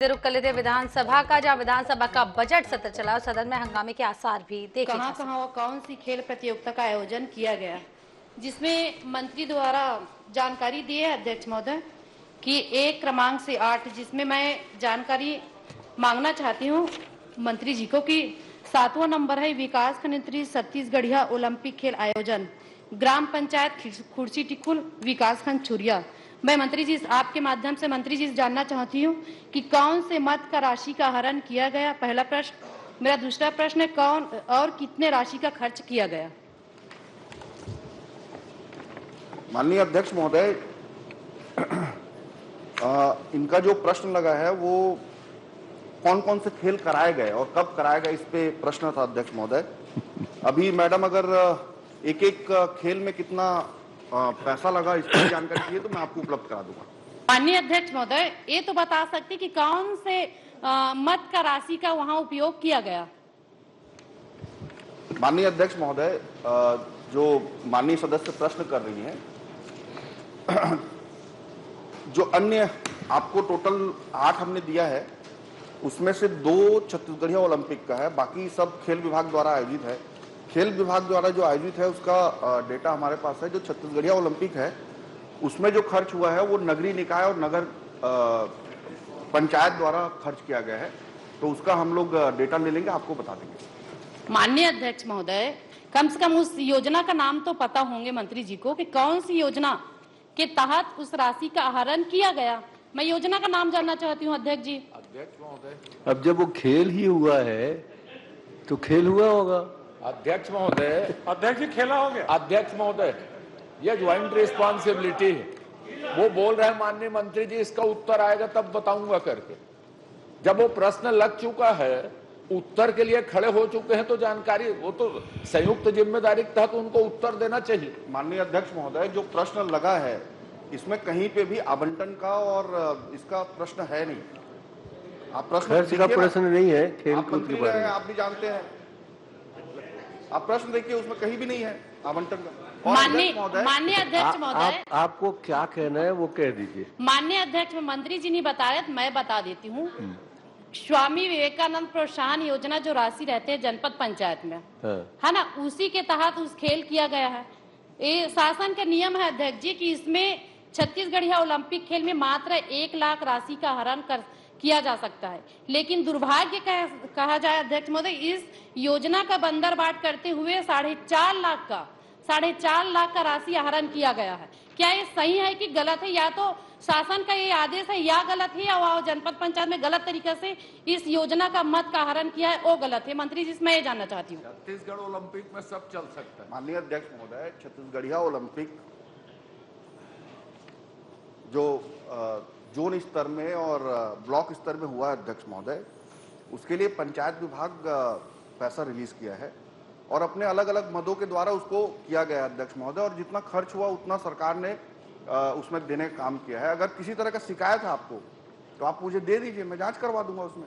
रुक कर लेते विधानसभा का, जहां विधानसभा का बजट सत्र चला और सदन में हंगामे के आसार भी देखे जा सकते। कहां कौन सी खेल प्रतियोगिता का आयोजन किया गया, जिसमें मंत्री द्वारा जानकारी दी है अध्यक्ष महोदय कि 1 क्रमांक से 8, जिसमें मैं जानकारी मांगना चाहती हूं मंत्री जी को कि 7वां नंबर है विकास खंड छत्तीसगढ़िया ओलंपिक खेल आयोजन, ग्राम पंचायत खुर्सी टिकुल, विकास खंड छुरिया। मैं मंत्री जी आपके माध्यम से मंत्री जी से जानना चाहती हूँ कि कौन से मत का राशि का हरण किया गया, पहला प्रश्न। मेरा दूसरा प्रश्न है कौन और कितने राशि का खर्च किया गया। माननीय अध्यक्ष महोदय, इनका जो प्रश्न लगा है वो कौन कौन से खेल कराए गए और कब कराए गए, इस पे प्रश्न था अध्यक्ष महोदय। अभी मैडम अगर एक एक खेल में कितना पैसा लगा इसकी जानकारी चाहिए तो मैं आपको उपलब्ध करा दूंगा। माननीय अध्यक्ष महोदय, ये तो बता सकते कि कौन से मत का राशि का वहां उपयोग किया गया। माननीय अध्यक्ष महोदय, जो माननीय सदस्य प्रश्न कर रही हैं, जो अन्य आपको टोटल 8 हमने दिया है उसमें से 2 छत्तीसगढ़िया ओलंपिक का है, बाकी सब खेल विभाग द्वारा आयोजित है। खेल विभाग द्वारा जो आयोजित है उसका डेटा हमारे पास है। जो छत्तीसगढ़िया ओलंपिक है उसमें जो खर्च हुआ है वो नगरीय निकाय और नगर पंचायत द्वारा खर्च किया गया है, तो उसका हम लोग डेटा ले लेंगे, आपको बता देंगे। माननीय अध्यक्ष महोदय, कम से कम उस योजना का नाम तो पता होंगे मंत्री जी को कि कौन सी योजना के तहत उस राशि का आहरण किया गया। मैं योजना का नाम जानना चाहती हूँ अध्यक्ष जी। अध्यक्ष महोदय, अब जब वो खेल ही हुआ है तो खेल हुआ होगा। अध्यक्ष महोदय, अध्यक्ष जी खेला हो गया। अध्यक्ष महोदय, ये ज्वाइंट रिस्पॉन्सिबिलिटी है। वो बोल रहे हैं माननीय मंत्री जी इसका उत्तर आएगा तब बताऊंगा करके। जब वो प्रश्न लग चुका है, उत्तर के लिए खड़े हो चुके हैं तो जानकारी, वो तो संयुक्त जिम्मेदारी के तहत उनको उत्तर देना चाहिए। माननीय अध्यक्ष महोदय, जो प्रश्न लगा है इसमें कहीं पे भी आवंटन का और इसका प्रश्न है नहीं। आप प्रश्न का प्रश्न नहीं है, खेल कूद के बारे में आप भी जानते हैं। आप प्रश्न देखिए, उसमें कहीं भी नहीं है आवंटन का। माननीय अध्यक्ष महोदय, आपको क्या कहना है वो कह दीजिए। माननीय अध्यक्ष, मंत्री जी नहीं बता रहे, मैं बता देती हूँ। स्वामी विवेकानंद प्रोत्साहन योजना जो राशि रहते हैं जनपद पंचायत में, है ना, उसी के तहत उस खेल किया गया है। ये शासन का नियम है अध्यक्ष जी कि इसमें छत्तीसगढ़िया ओलंपिक खेल में मात्र 1 लाख राशि का हरण किया जा सकता है। लेकिन दुर्भाग्य कहा जाए अध्यक्ष महोदय, इस योजना का बंदरबाट करते हुए 4.5 लाख का राशि आहरण किया गया है। क्या ये सही है कि गलत है? या तो शासन का ये आदेश है या गलत है, या वह जनपद पंचायत में गलत तरीके से इस योजना का मत का आहरण किया है वो गलत है। मंत्री जी, मैं ये जानना चाहती हूँ। छत्तीसगढ़ ओलंपिक में सब चल सकता है। माननीय अध्यक्ष महोदय, छत्तीसगढ़िया ओलंपिक जो जोन स्तर में और ब्लॉक स्तर में हुआ है अध्यक्ष महोदय, उसके लिए पंचायत विभाग पैसा रिलीज किया है और अपने अलग अलग मदों के द्वारा उसको किया गया है अध्यक्ष महोदय, और जितना खर्च हुआ उतना सरकार ने उसमें देने का काम किया है। अगर किसी तरह का शिकायत है आपको तो आप मुझे दे दीजिए, मैं जांच करवा दूंगा उसमें।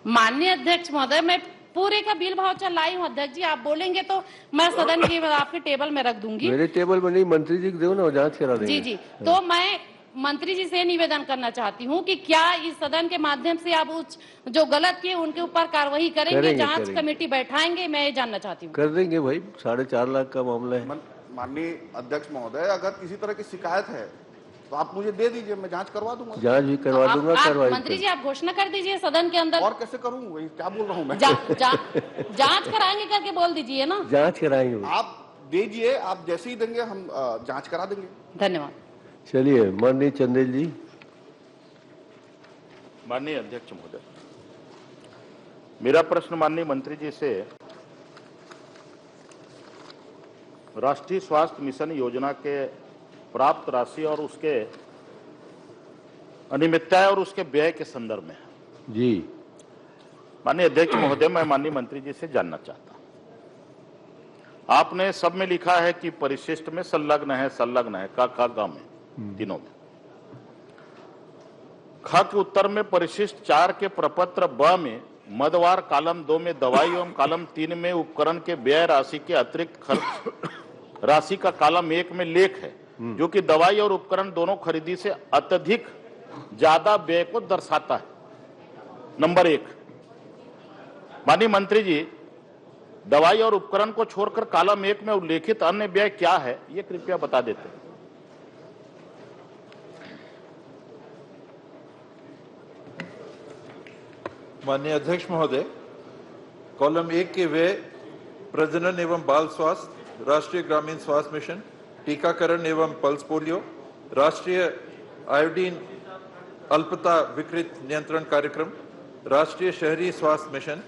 माननीय अध्यक्ष महोदय, मैं पूरे का बिल भाव लाई हूँ अध्यक्ष जी, आप बोलेंगे तो मैं सदन के आपके टेबल में रख दूंगी। मेरे टेबल में नहीं, मंत्री जी को दो ना, जांच करा देंगे। जी, तो मैं मंत्री जी से निवेदन करना चाहती हूँ कि क्या इस सदन के माध्यम से आप जो गलत किए उनके ऊपर कार्रवाई करेंगे, जांच कमेटी बैठाएंगे, मैं ये जानना चाहती हूँ। कर देंगे भाई, 4.5 लाख का मामला है। माननीय अध्यक्ष महोदय, अगर किसी तरह की शिकायत है तो आप मुझे दे दीजिए, मैं जांच करवा दूंगा। जांच भी करवा दूंगा, कार्रवाई। मंत्री जी, आप घोषणा कर दीजिए सदन के अंदर। और कैसे करूँ, क्या बोल रहा हूँ मैं? जांच कराएंगे करके बोल दीजिए ना। जांच कराएंगे, आप दीजिए, आप जैसे ही देंगे हम जांच करा देंगे। धन्यवाद। चलिए माननीय चंदेल जी। माननीय अध्यक्ष महोदय, मेरा प्रश्न माननीय मंत्री जी से राष्ट्रीय स्वास्थ्य मिशन योजना के प्राप्त राशि और उसके अनियमितता और उसके व्यय के संदर्भ में है। जी माननीय अध्यक्ष महोदय, मैं माननीय मंत्री जी से जानना चाहता हूं, आपने सब में लिखा है कि परिशिष्ट में संलग्न है क ग में तीनों में। ख के उत्तर में परिशिष्ट 4 के प्रपत्र ब में मदवार कॉलम 2 में दवाई एवं कॉलम 3 में उपकरण के व्यय राशि के अतिरिक्त खर्च राशि का कॉलम 1 में लेख है, जो कि दवाई और उपकरण दोनों खरीदी से अत्यधिक ज्यादा व्यय को दर्शाता है। नंबर 1, माननीय मंत्री जी, दवाई और उपकरण को छोड़कर कॉलम 1 में उल्लेखित अन्य व्यय क्या है, ये कृपया बता देते हैं। माननीय अध्यक्ष महोदय, कॉलम 1 के व्यय प्रजनन एवं बाल स्वास्थ्य, राष्ट्रीय ग्रामीण स्वास्थ्य मिशन, टीकाकरण एवं पल्स पोलियो, राष्ट्रीय आयोडीन अल्पता विकृत नियंत्रण कार्यक्रम, राष्ट्रीय शहरी स्वास्थ्य मिशन,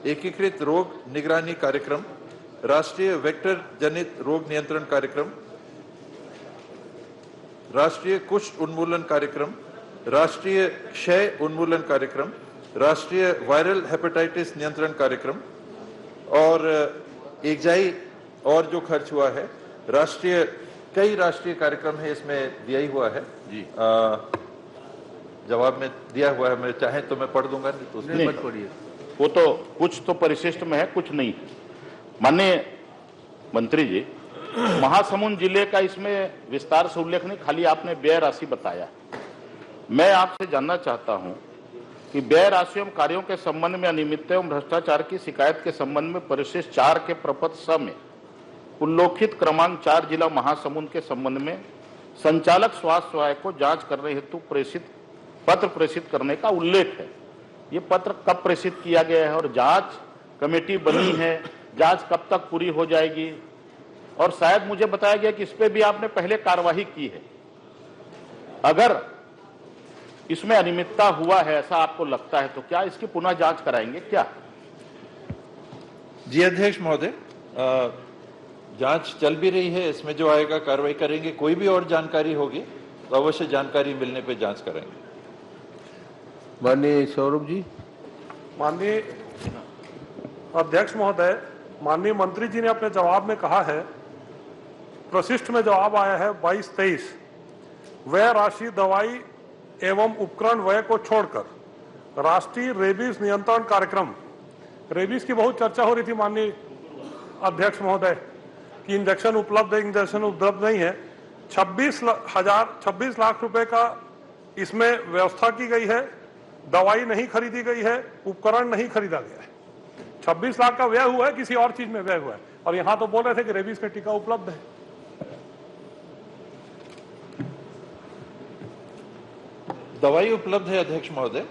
एकीकृत रोग निगरानी कार्यक्रम, राष्ट्रीय वेक्टर जनित रोग नियंत्रण कार्यक्रम, राष्ट्रीय कुष्ठ उन्मूलन कार्यक्रम, राष्ट्रीय क्षय उन्मूलन कार्यक्रम, राष्ट्रीय वायरल हेपेटाइटिस नियंत्रण कार्यक्रम और एकजाई और जो खर्च हुआ है, कई राष्ट्रीय कार्यक्रम है, इसमें दिया ही हुआ है जी। जवाब में दिया हुआ है, मैं चाहे तो मैं पढ़ दूंगा, नहीं तो उसमें मत पढ़िए। वो तो कुछ तो परिशिष्ट में है, कुछ नहीं है। माननीय मंत्री जी, महासमुंद जिले का इसमें विस्तार से उल्लेख नहीं, खाली आपने व्यय राशि बताया। मैं आपसे जानना चाहता हूं कि व्यय राशि एवं कार्यों के संबंध में अनियमितता एवं भ्रष्टाचार की शिकायत के संबंध में परिशिष्ट 4 के प्रपत्र स में उल्लेखित क्रमांक 4 जिला महासमुंद के संबंध में संचालक स्वास्थ्य सहायक को जांच करने हेतु पत्र प्रेषित करने का उल्लेख है। ये पत्र कब प्रेषित किया गया है और जांच कमेटी बनी है, जांच कब तक पूरी हो जाएगी? और शायद मुझे बताया गया कि इस पे भी आपने पहले कार्यवाही की है। अगर इसमें अनियमितता हुआ है ऐसा आपको लगता है तो क्या इसकी पुनः जांच कराएंगे क्या? जी अध्यक्ष महोदय, जांच चल भी रही है, इसमें जो आएगा कार्रवाई करेंगे। कोई भी और जानकारी होगी तो अवश्य जानकारी मिलने पे जांच करेंगे। माननीय सौरभ जी। माननीय अध्यक्ष महोदय, माननीय मंत्री जी ने अपने जवाब में कहा है, प्रशिष्ट में जवाब आया है 22-23, व्यय राशि दवाई एवं उपकरण व्यय को छोड़कर राष्ट्रीय रेबीज नियंत्रण कार्यक्रम, रेबीज की बहुत चर्चा हो रही थी माननीय अध्यक्ष महोदय कि इंजेक्शन उपलब्ध है, इंजेक्शन उपलब्ध नहीं है। 26 लाख रुपए का इसमें व्यवस्था की गई है, दवाई नहीं खरीदी गई है, उपकरण नहीं खरीदा गया है। 26 लाख का व्यय हुआ है, किसी और चीज में व्यय हुआ है, और यहां तो बोल रहे थे कि रेबीज का टीका उपलब्ध है। दवाई उपलब्ध है अध्यक्ष महोदय,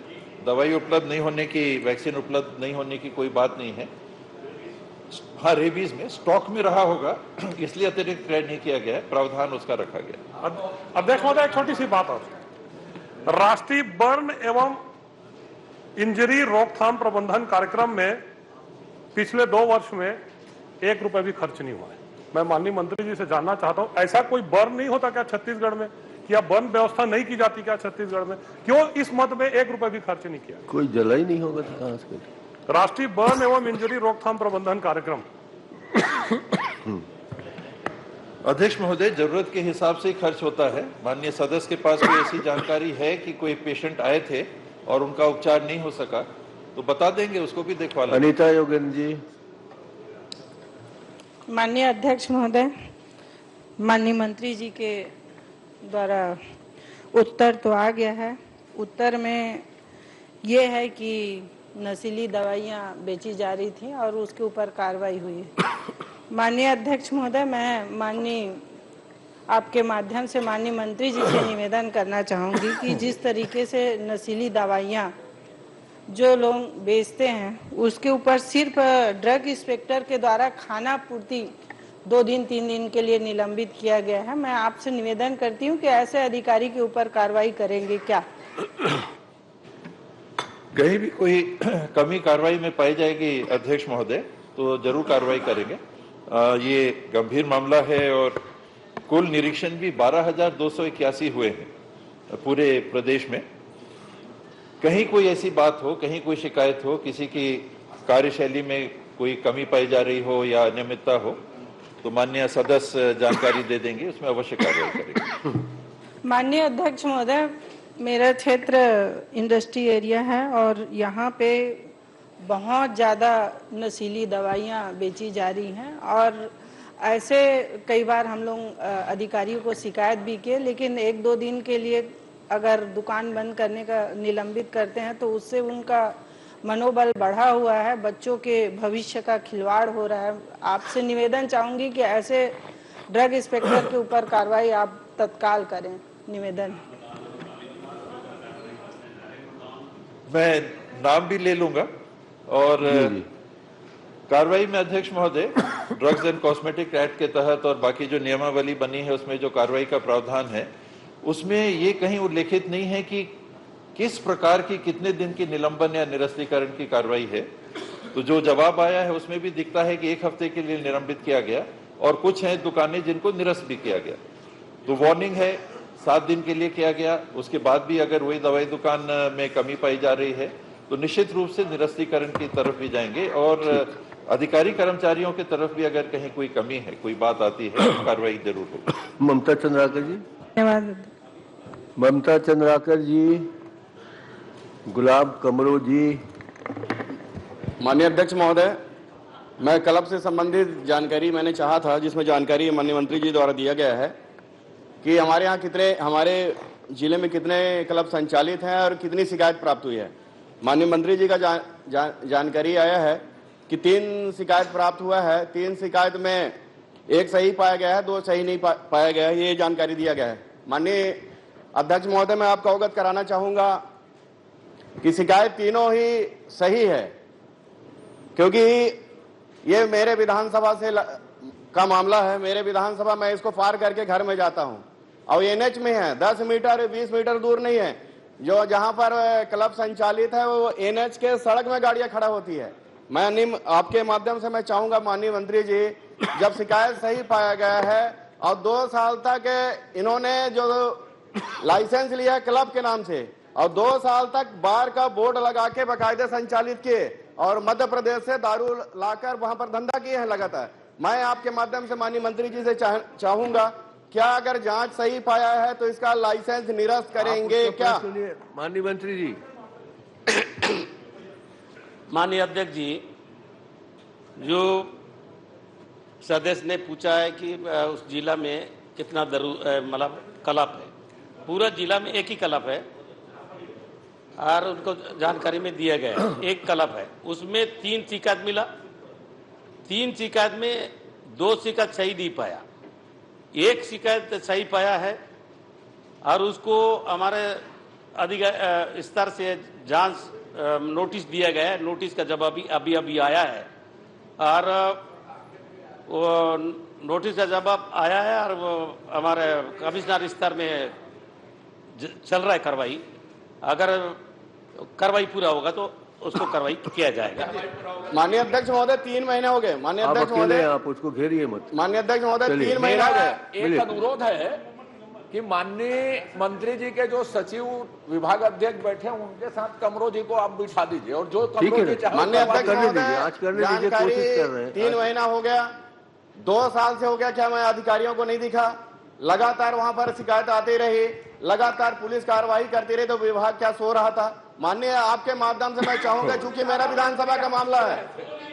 दवाई उपलब्ध नहीं होने की, वैक्सीन उपलब्ध नहीं होने की कोई बात नहीं है। हाँ, रेबीज में स्टॉक में रहा होगा, इसलिए अतिरिक्त क्रय नहीं किया गया है, प्रावधान उसका रखा गया। अध्यक्ष महोदय, एक छोटी सी बात और, राष्ट्रीय बर्न एवं इंजरी रोकथाम प्रबंधन कार्यक्रम में पिछले 2 वर्ष में 1 रुपए भी खर्च नहीं हुआ है। मैं माननीय मंत्री जी से जानना चाहता हूं, ऐसा कोई बर्न नहीं होता क्या छत्तीसगढ़ में? क्या बर्न व्यवस्था नहीं की जाती क्या छत्तीसगढ़ में? क्यों इस मद में 1 रुपए भी खर्च नहीं किया? कोई जला ही नहीं होगा तो कहां से? राष्ट्रीय बर्न एवं इंजरी रोकथाम प्रबंधन कार्यक्रम। अध्यक्ष महोदय, जरूरत के हिसाब से ही खर्च होता है। माननीय सदस्य के पास कोई ऐसी जानकारी है कि कोई पेशेंट आए थे और उनका उपचार नहीं हो सका तो बता देंगे, उसको भी देखवा लेंगे। अनीता योगेंद्र जी। माननीय अध्यक्ष महोदय, माननीय मंत्री जी के द्वारा उत्तर तो आ गया है। उत्तर में ये है कि नशीली दवाइयाँ बेची जा रही थी और उसके ऊपर कार्रवाई हुई है। माननीय अध्यक्ष महोदय, मैं माननीय आपके माध्यम से माननीय मंत्री जी से निवेदन करना चाहूँगी कि जिस तरीके से नशीली दवाइयाँ जो लोग बेचते हैं उसके ऊपर सिर्फ ड्रग इंस्पेक्टर के द्वारा खाना पूर्ति 2 दिन 3 दिन के लिए निलंबित किया गया है। मैं आपसे निवेदन करती हूँ कि ऐसे अधिकारी के ऊपर कार्रवाई करेंगे क्या? कहीं भी कोई कमी कार्रवाई में पाई जाएगी अध्यक्ष महोदय तो जरूर कार्रवाई करेंगे। ये गंभीर मामला है और कुल निरीक्षण भी 12,281 हुए हैं पूरे प्रदेश में। कहीं कोई ऐसी बात हो, कहीं कोई शिकायत हो, किसी की कार्यशैली में कोई कमी पाई जा रही हो या अनियमितता हो तो माननीय सदस्य जानकारी दे देंगे, उसमें अवश्य कार्रवाई करेंगे। माननीय अध्यक्ष महोदय, मेरा क्षेत्र इंडस्ट्री एरिया है और यहाँ पे बहुत ज़्यादा नशीली दवाइयाँ बेची जा रही हैं और ऐसे कई बार हम लोग अधिकारियों को शिकायत भी किए, लेकिन 1-2 दिन के लिए अगर दुकान बंद करने का निलंबित करते हैं तो उससे उनका मनोबल बढ़ा हुआ है, बच्चों के भविष्य का खिलवाड़ हो रहा है। आपसे निवेदन चाहूंगी कि ऐसे ड्रग इंस्पेक्टर के ऊपर कार्रवाई आप तत्काल करें। निवेदन। मैं नाम भी ले लूंगा और कार्रवाई में अध्यक्ष महोदय ड्रग्स एंड कॉस्मेटिक एक्ट के तहत और बाकी जो नियमावली बनी है उसमें जो कार्रवाई का प्रावधान है उसमें ये कहीं उल्लेखित नहीं है कि किस प्रकार की कितने दिन की निलंबन या निरस्तीकरण की कार्रवाई है। तो जो जवाब आया है उसमें भी दिखता है कि 1 हफ्ते के लिए निलंबित किया गया और कुछ हैं दुकानें जिनको निरस्त भी किया गया। तो वार्निंग है 7 दिन के लिए किया गया, उसके बाद भी अगर वही दवाई दुकान में कमी पाई जा रही है तो निश्चित रूप से निरस्तीकरण की तरफ भी जाएंगे और अधिकारी कर्मचारियों की तरफ भी अगर कहीं कोई कमी है, कोई बात आती है तो कार्रवाई जरूर होगी। ममता चंद्राकर जी। धन्यवाद। ममता चंद्राकर जी, गुलाब कमरो जी। माननीय अध्यक्ष महोदय, मैं क्लब से संबंधित जानकारी मैंने चाहा था, जिसमें जानकारी माननीय मंत्री जी द्वारा दिया गया है कि हमारे यहाँ हमारे जिले में कितने क्लब संचालित हैं और कितनी शिकायत प्राप्त हुई है। माननीय मंत्री जी का जानकारी आया है कि 3 शिकायत प्राप्त हुआ है। 3 शिकायत में 1 सही पाया गया है, 2 सही नहीं पाया गया है, ये जानकारी दिया गया है। माननीय अध्यक्ष महोदय, मैं आपको अवगत कराना चाहूंगा कि शिकायत तीनों ही सही है, क्योंकि ये मेरे विधानसभा से का मामला है। मेरे विधानसभा मैं इसको पार करके घर में जाता हूं और एनएच में है, 10 मीटर 20 मीटर दूर नहीं है। जो जहां पर क्लब संचालित है वो एनएच के सड़क में गाड़ियां खड़ा होती है। मैं आपके माध्यम से मैं चाहूंगा माननीय मंत्री जी, जब शिकायत सही पाया गया है और 2 साल तक इन्होंने जो लाइसेंस लिया क्लब के नाम से और 2 साल तक बार का बोर्ड लगा के बाकायदे संचालित किए और मध्य प्रदेश से दारू लाकर वहां पर धंधा किए हैं लगातार। मैं आपके माध्यम से माननीय मंत्री जी से चाहूंगा, क्या अगर जांच सही पाया है तो इसका लाइसेंस निरस्त करेंगे क्या? माननीय मंत्री जी। माननीय अध्यक्ष जी, जो सदस्य ने पूछा है कि उस जिला में कितना मतलब क्लब है, पूरा जिला में एक ही क्लब है और उनको जानकारी में दिया गया है 1 क्लब है, उसमें 3 शिकायत मिला। 3 शिकायत में 2 शिकायत सही नहीं पाया, 1 शिकायत सही पाया है और उसको हमारे अधिकार स्तर से जांच नोटिस दिया गया है। नोटिस का जवाब अभी आया है और वो नोटिस का जवाब आया है और वो हमारे कमिश्नर स्तर में चल रहा है कार्रवाई। अगर कार्रवाई पूरा होगा तो उसको कार्रवाई किया जाएगा। माननीय अध्यक्ष महोदय, 3 महीने हो गए। माननीय अध्यक्ष महोदय, आप उसको घेरिए मत। माननीय अध्यक्ष महोदय, 3 महीने हो गए। एक अनुरोध है कि माननीय मंत्री जी के जो सचिव विभाग अध्यक्ष बैठे हैं उनके साथ कमरो जी को आप बिठा दीजिए और जो कमरो जी चाहे माननीय अध्यक्ष महोदय, आज करने दीजिए, कोशिश कर रहे हैं। 3 महीना हो गया, 2 साल से हो गया, क्या मैं अधिकारियों को नहीं दिखा? लगातार वहां पर शिकायत आती रही, लगातार पुलिस कार्रवाई करती रही, तो विभाग क्या सो रहा था? माननीय आपके माध्यम से मैं चाहूंगा, चूंकि मेरा विधानसभा का मामला है,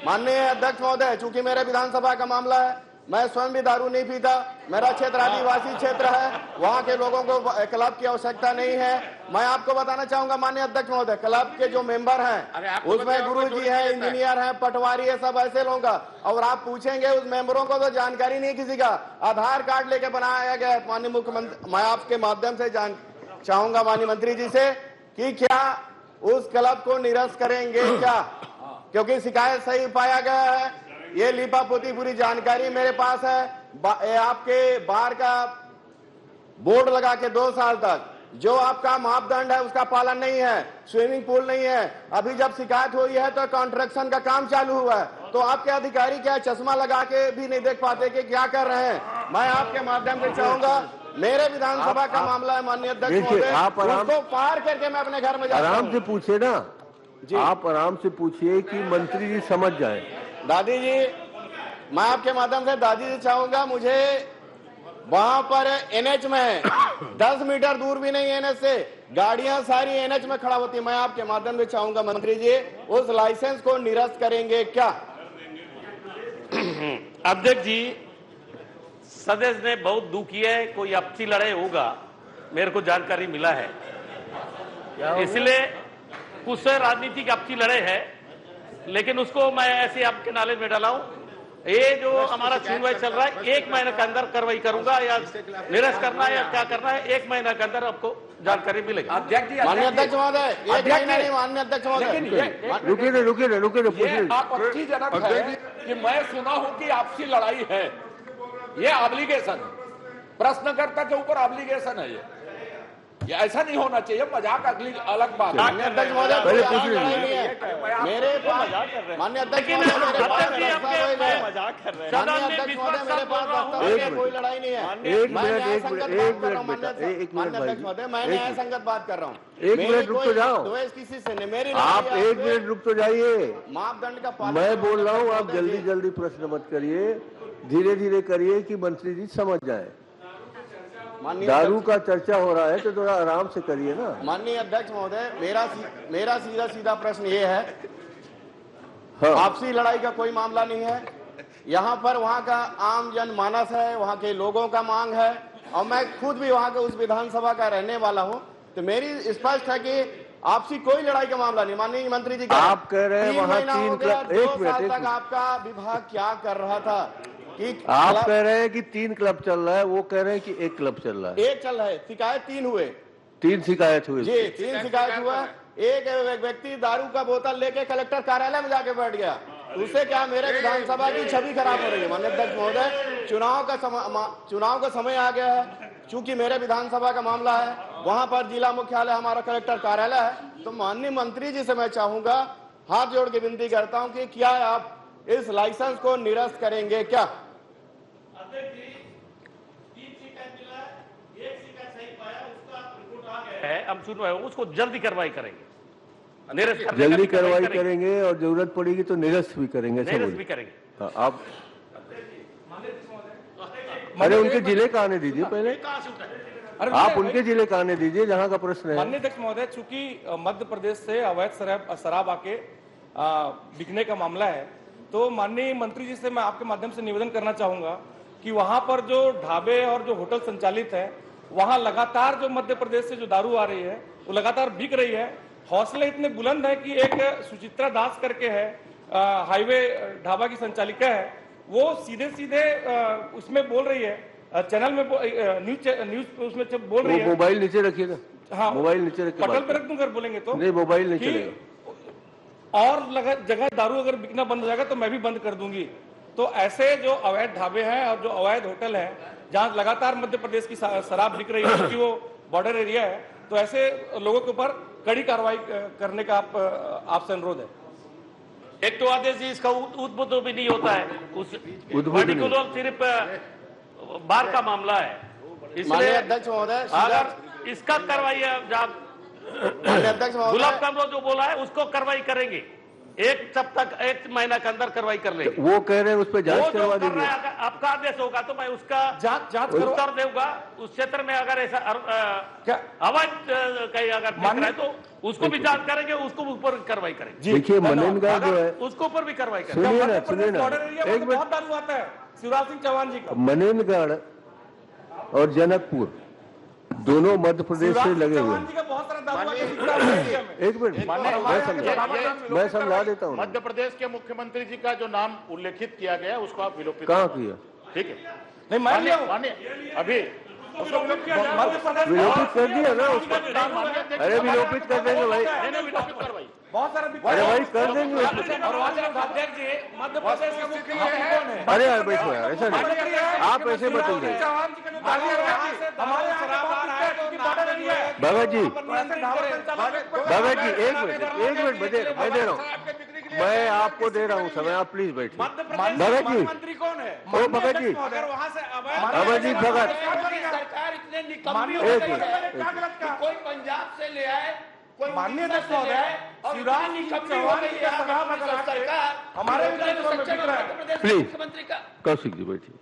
माननीय अध्यक्ष महोदय, चूंकि मेरे विधानसभा का मामला है, मैं स्वयं भी दारू नहीं पीता, मेरा क्षेत्र आदिवासी क्षेत्र है, वहां के लोगों को क्लब की आवश्यकता नहीं है। मैं आपको बताना चाहूंगा माननीय अध्यक्ष महोदय, क्लब के जो मेंबर हैं उसमें गुरुजी हैं, इंजीनियर हैं, पटवारी है, सब ऐसे लोगों का, और आप पूछेंगे उस मेंबरों को तो जानकारी नहीं किसी का, आधार कार्ड लेके बनाया गया है। माननीय मुख्यमंत्री, मैं आपके माध्यम से चाहूंगा माननीय मंत्री जी से कि क्या उस क्लब को निरस्त करेंगे क्या? क्योंकि शिकायत सही पाया गया है, ये लिपापोती पूरी जानकारी मेरे पास है। आपके बार का बोर्ड लगा के 2 साल तक जो आपका मापदंड है उसका पालन नहीं है, स्विमिंग पूल नहीं है। अभी जब शिकायत हुई है तो कंस्ट्रक्शन का काम चालू हुआ है, तो आपके अधिकारी क्या चश्मा लगा के भी नहीं देख पाते कि क्या कर रहे हैं? मैं आपके माध्यम से चाहूंगा, मेरे विधानसभा का मामला है माननीय अध्यक्ष महोदय, उसको पार करके मैं अपने घर में जाता हूं। आराम से पूछे ना जी, आप आराम से पूछिए कि मंत्री जी समझ जाए। दादी जी, मैं आपके माध्यम से दादी जी चाहूंगा, मुझे वहां पर एनएच में है, 10 मीटर दूर भी नहीं एनएच से, गाड़ियां सारी एनएच में खड़ा होती है। मैं आपके माध्यम से चाहूंगा मंत्री जी, उस लाइसेंस को निरस्त करेंगे क्या? अध्यक्ष जी, सदस्य ने बहुत दुखी है, कोई आपसी लड़ाई होगा मेरे को जानकारी मिला है, इसलिए कुछ राजनीति की आपसी लड़ाई है, लेकिन उसको मैं ऐसे आपके नॉलेज में डाला हूं। ये जो हमारा सुनवाई चल रहा है, 1 महीने के अंदर कार्रवाई करूंगा या निरस्त करना है या क्या करना है, 1 महीने के अंदर आपको जानकारी मिलेगी। माननीय अध्यक्ष महोदय, 1 महीना नहीं, माननीय अध्यक्ष महोदय रुकिए। आपत्तिजनक है कि मैं सुना हूं कि आपसी लड़ाई है, ये ऑब्लिगेशन, प्रश्नकर्ता के ऊपर ऑब्लिगेशन है, ये ऐसा नहीं होना चाहिए। मजाक अगली अलग बात है। माननीय अध्यक्ष महोदय, पहले पूछ लीजिए। मेरे पास माननीय अध्यक्ष महोदय, मेरे पास मजाक कर रहे हैं। माननीय अध्यक्ष महोदय, मेरे पास दस्तावेज है, कोई लड़ाई नहीं है। एक मैं न्यायसंगत बात कर रहा हूं। माननीय अध्यक्ष महोदय, मैं न्यायसंगत बात कर रहा हूँ। 1 मिनट रुक तो जाओ। द्वेष किसी से नहीं, मेरी आप 1 मिनट रुक तो जाइए। मापदंड का पालन। मैं बोल रहा हूँ, आप जल्दी जल्दी प्रश्न मत करिए, धीरे धीरे करिए कि मंत्री जी समझ जाए। दारू का चर्चा हो रहा है तो थोड़ा आराम से करिए ना। माननीय अध्यक्ष महोदय, मेरा सीधा प्रश्न ये है, हाँ। आपसी लड़ाई का कोई मामला नहीं है। यहाँ पर वहाँ का आम जनमानस है, वहाँ के लोगों का मांग है, और मैं खुद भी वहाँ के उस विधानसभा का रहने वाला हूँ, तो मेरी स्पष्ट है कि आपसी कोई लड़ाई का मामला नहीं। माननीय मंत्री जी, आप कह रहे हैं वहाँ 3 क्लब, 2 साल तक आपका विभाग क्या कर रहा था कि आप कह रहे हैं कि 3 क्लब चल रहा है, वो कह रहे हैं कि 1 क्लब चल रहा है। 1 चल रहा है, शिकायत 3 हुए। 3 शिकायत हुई जी, 3 शिकायत हुआ। एक व्यक्ति दारू का बोतल लेके कलेक्टर कार्यालय में जाके बैठ गया, उससे क्या मेरे विधानसभा की छवि खराब हो रही है। माननीय अध्यक्ष महोदय, चुनाव का समय आ गया है, चूंकि मेरे विधानसभा का मामला है, वहां पर जिला मुख्यालय हमारा कलेक्टर कार्यालय है, तो माननीय मंत्री जी से मैं चाहूंगा, हाथ जोड़ के विनती करता हूं कि क्या आप इस लाइसेंस को निरस्त करेंगे क्या? है, हम सुन रहे हो, उसको जल्दी कार्रवाई करेंगे, जल्दी कार्रवाई करेंगे और जरूरत पड़ेगी तो निरस्त भी करेंगे। निरस्त भी करेंगे। हाँ, आप अरे उनके जिले का आने दीजिए पहले, आप उनके जिले का आने दीजिए जहाँ का प्रश्न है। माननीय अध्यक्ष महोदय, चूंकि मध्य प्रदेश से अवैध शराब आके बिकने का मामला है, तो माननीय मंत्री जी से मैं आपके माध्यम से निवेदन करना चाहूंगा कि वहां पर जो ढाबे और जो होटल संचालित है, वहां लगातार जो मध्य प्रदेश से जो दारू आ रही है वो लगातार बिक रही है। हौसले इतने बुलंद है कि एक सुचित्रा दास करके है, हाईवे ढाबा की संचालिका है, वो सीधे उसमें बोल रही है, चैनल में न्यूज उसमें बोल रही है। मोबाइल नीचे रखिएगा। हाँ, मोबाइल नीचे रखिए, पटल पे रख दूं अगर बोलेंगे तो। नहीं, मोबाइल नहीं चलेगा। और जगह दारू अगर बिकना बंद हो जाएगा तो मैं भी बंद कर दूंगी। तो ऐसे जो अवैध ढाबे हैं और जो अवैध होटल हैं, जहां लगातार मध्य प्रदेश की शराब बिक रही है, क्योंकि वो बॉर्डर एरिया है, तो ऐसे लोगों के ऊपर कड़ी कार्रवाई करने का आपसे अनुरोध है। एक तो आदेश इसका उद्बोध भी नहीं होता है, उस पर्टिकुलर सिर्फ बार का मामला है, इसलिए अध्यक्ष महोदय, अगर इसका कार्रवाई गुलाब कामरो जो बोला है उसको कार्रवाई करेंगे, 1 सप्ताह 1 महीना के अंदर कार्रवाई कर लेंगे। वो कह रहे हैं उस पर जांच करवा दीजिए। आपका आदेश होगा तो मैं उसका जांच उत्तर दूंगा। उस क्षेत्र में अगर ऐसा अवैध कहीं अगर दिख रहा है तो उसको भी जांच करेंगे, उसको ऊपर कार्रवाई करेंगे। देखिए, मननगढ़ जो है उसको ऊपर भी कार्रवाई करेंगे। सुनिए ना, एक बहुत दारू आता है शिवराज सिंह चौहान जी का। मननगढ़ और जनकपुर दोनों मध्य प्रदेश से लगे हुए हैं। एक मिनट, मैं समझा देता हूँ। मध्य प्रदेश के मुख्यमंत्री जी का जो नाम उल्लेखित किया गया उसको आप विलोपित कहाँ किया? ठीक है, नहीं मानिए अभी विलोपित कर दिया ना उसको। अरे विलोपित कर देंगे भाई, बहुत सारा। अरे भाई कर देंगे। मध्य प्रदेश का मुख्यमंत्री कौन है? अरे यार बैठो यार, ऐसा नहीं, आप ऐसे बताइए। भगत जी, एक मिनट मैं दे रहा हूँ, मैं आपको दे रहा हूँ समय, आप प्लीज बैठिए। भगत जी, मंत्री कौन है? ओ भगत जी, अमरजीत भगत, एक मिनट, कोई पंजाब से ले आए, माननीय अध्यक्ष महोदय, शिवराज सिंह चौहान जी का सरकार हमारे प्लीज कौशिक जी बैठिए।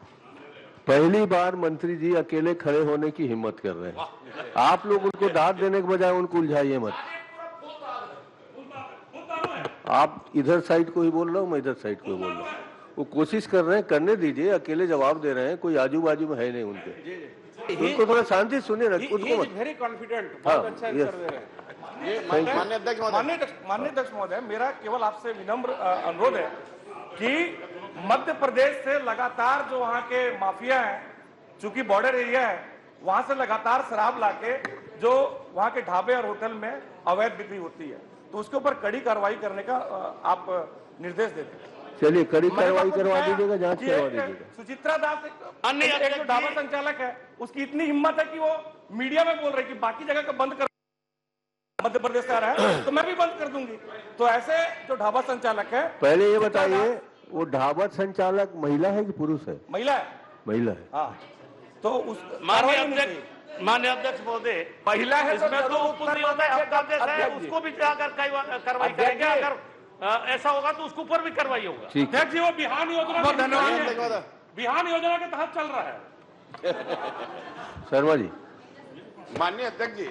पहली बार मंत्री जी अकेले खड़े होने की हिम्मत कर रहे हैं, आप लोग उनको दाद देने के बजाय उनको उलझाइए मत। आप इधर साइड को ही बोल रहा हूँ, मैं इधर साइड को ही बोल रहा हूँ। वो कोशिश कर रहे हैं, करने दीजिए, अकेले जवाब दे रहे हैं, कोई आजू बाजू में है नहीं उनके। उनको थोड़ा शांति सुनिए ना, उनको मत। वेरी कॉन्फिडेंट, हाँ, बहुत अच्छा yes. आंसर दे रहे हैं। ये माननीय अध्यक्ष महोदय, माननीय अध्यक्ष महोदय, मेरा केवल आपसे विनम्र अनुरोध है कि मध्य प्रदेश से लगातार जो वहाँ के माफिया हैं, चूंकि बॉर्डर एरिया है, वहां से लगातार शराब लाके जो वहां के ढाबे और होटल में अवैध बिक्री होती है, तो उसके ऊपर कड़ी कार्रवाई करने का आप निर्देश देते हैं। चलिए कड़ी कार्रवाई करवा दीजिएगा, जांच करवा दीजिएगा। सुचित्रा दास एक जो ढाबा संचालक है, उसकी इतनी हिम्मत है कि वो मीडिया में बोल रही कि बाकी जगह का बंद कर, मध्य प्रदेश से आ रहा है तो मैं भी बंद कर दूंगी। तो ऐसे जो ढाबा संचालक है, पहले ये बताइए वो ढाबा संचालक महिला है कि पुरुष है? महिला है। महिला है। हाँ, तो उस माननीय अध्यक्ष महोदय, महिला है इसमें तो उपमुख्यमंत्री है, उसको भी जाकर कार्रवाई करेंगे। अगर ऐसा होगा तो उसके ऊपर भी कार्रवाई होगा। अध्यक्ष जी, वो बिहान योजना, बिहान योजना के तहत चल रहा है। शर्मा जी। माननीय अध्यक्ष जी,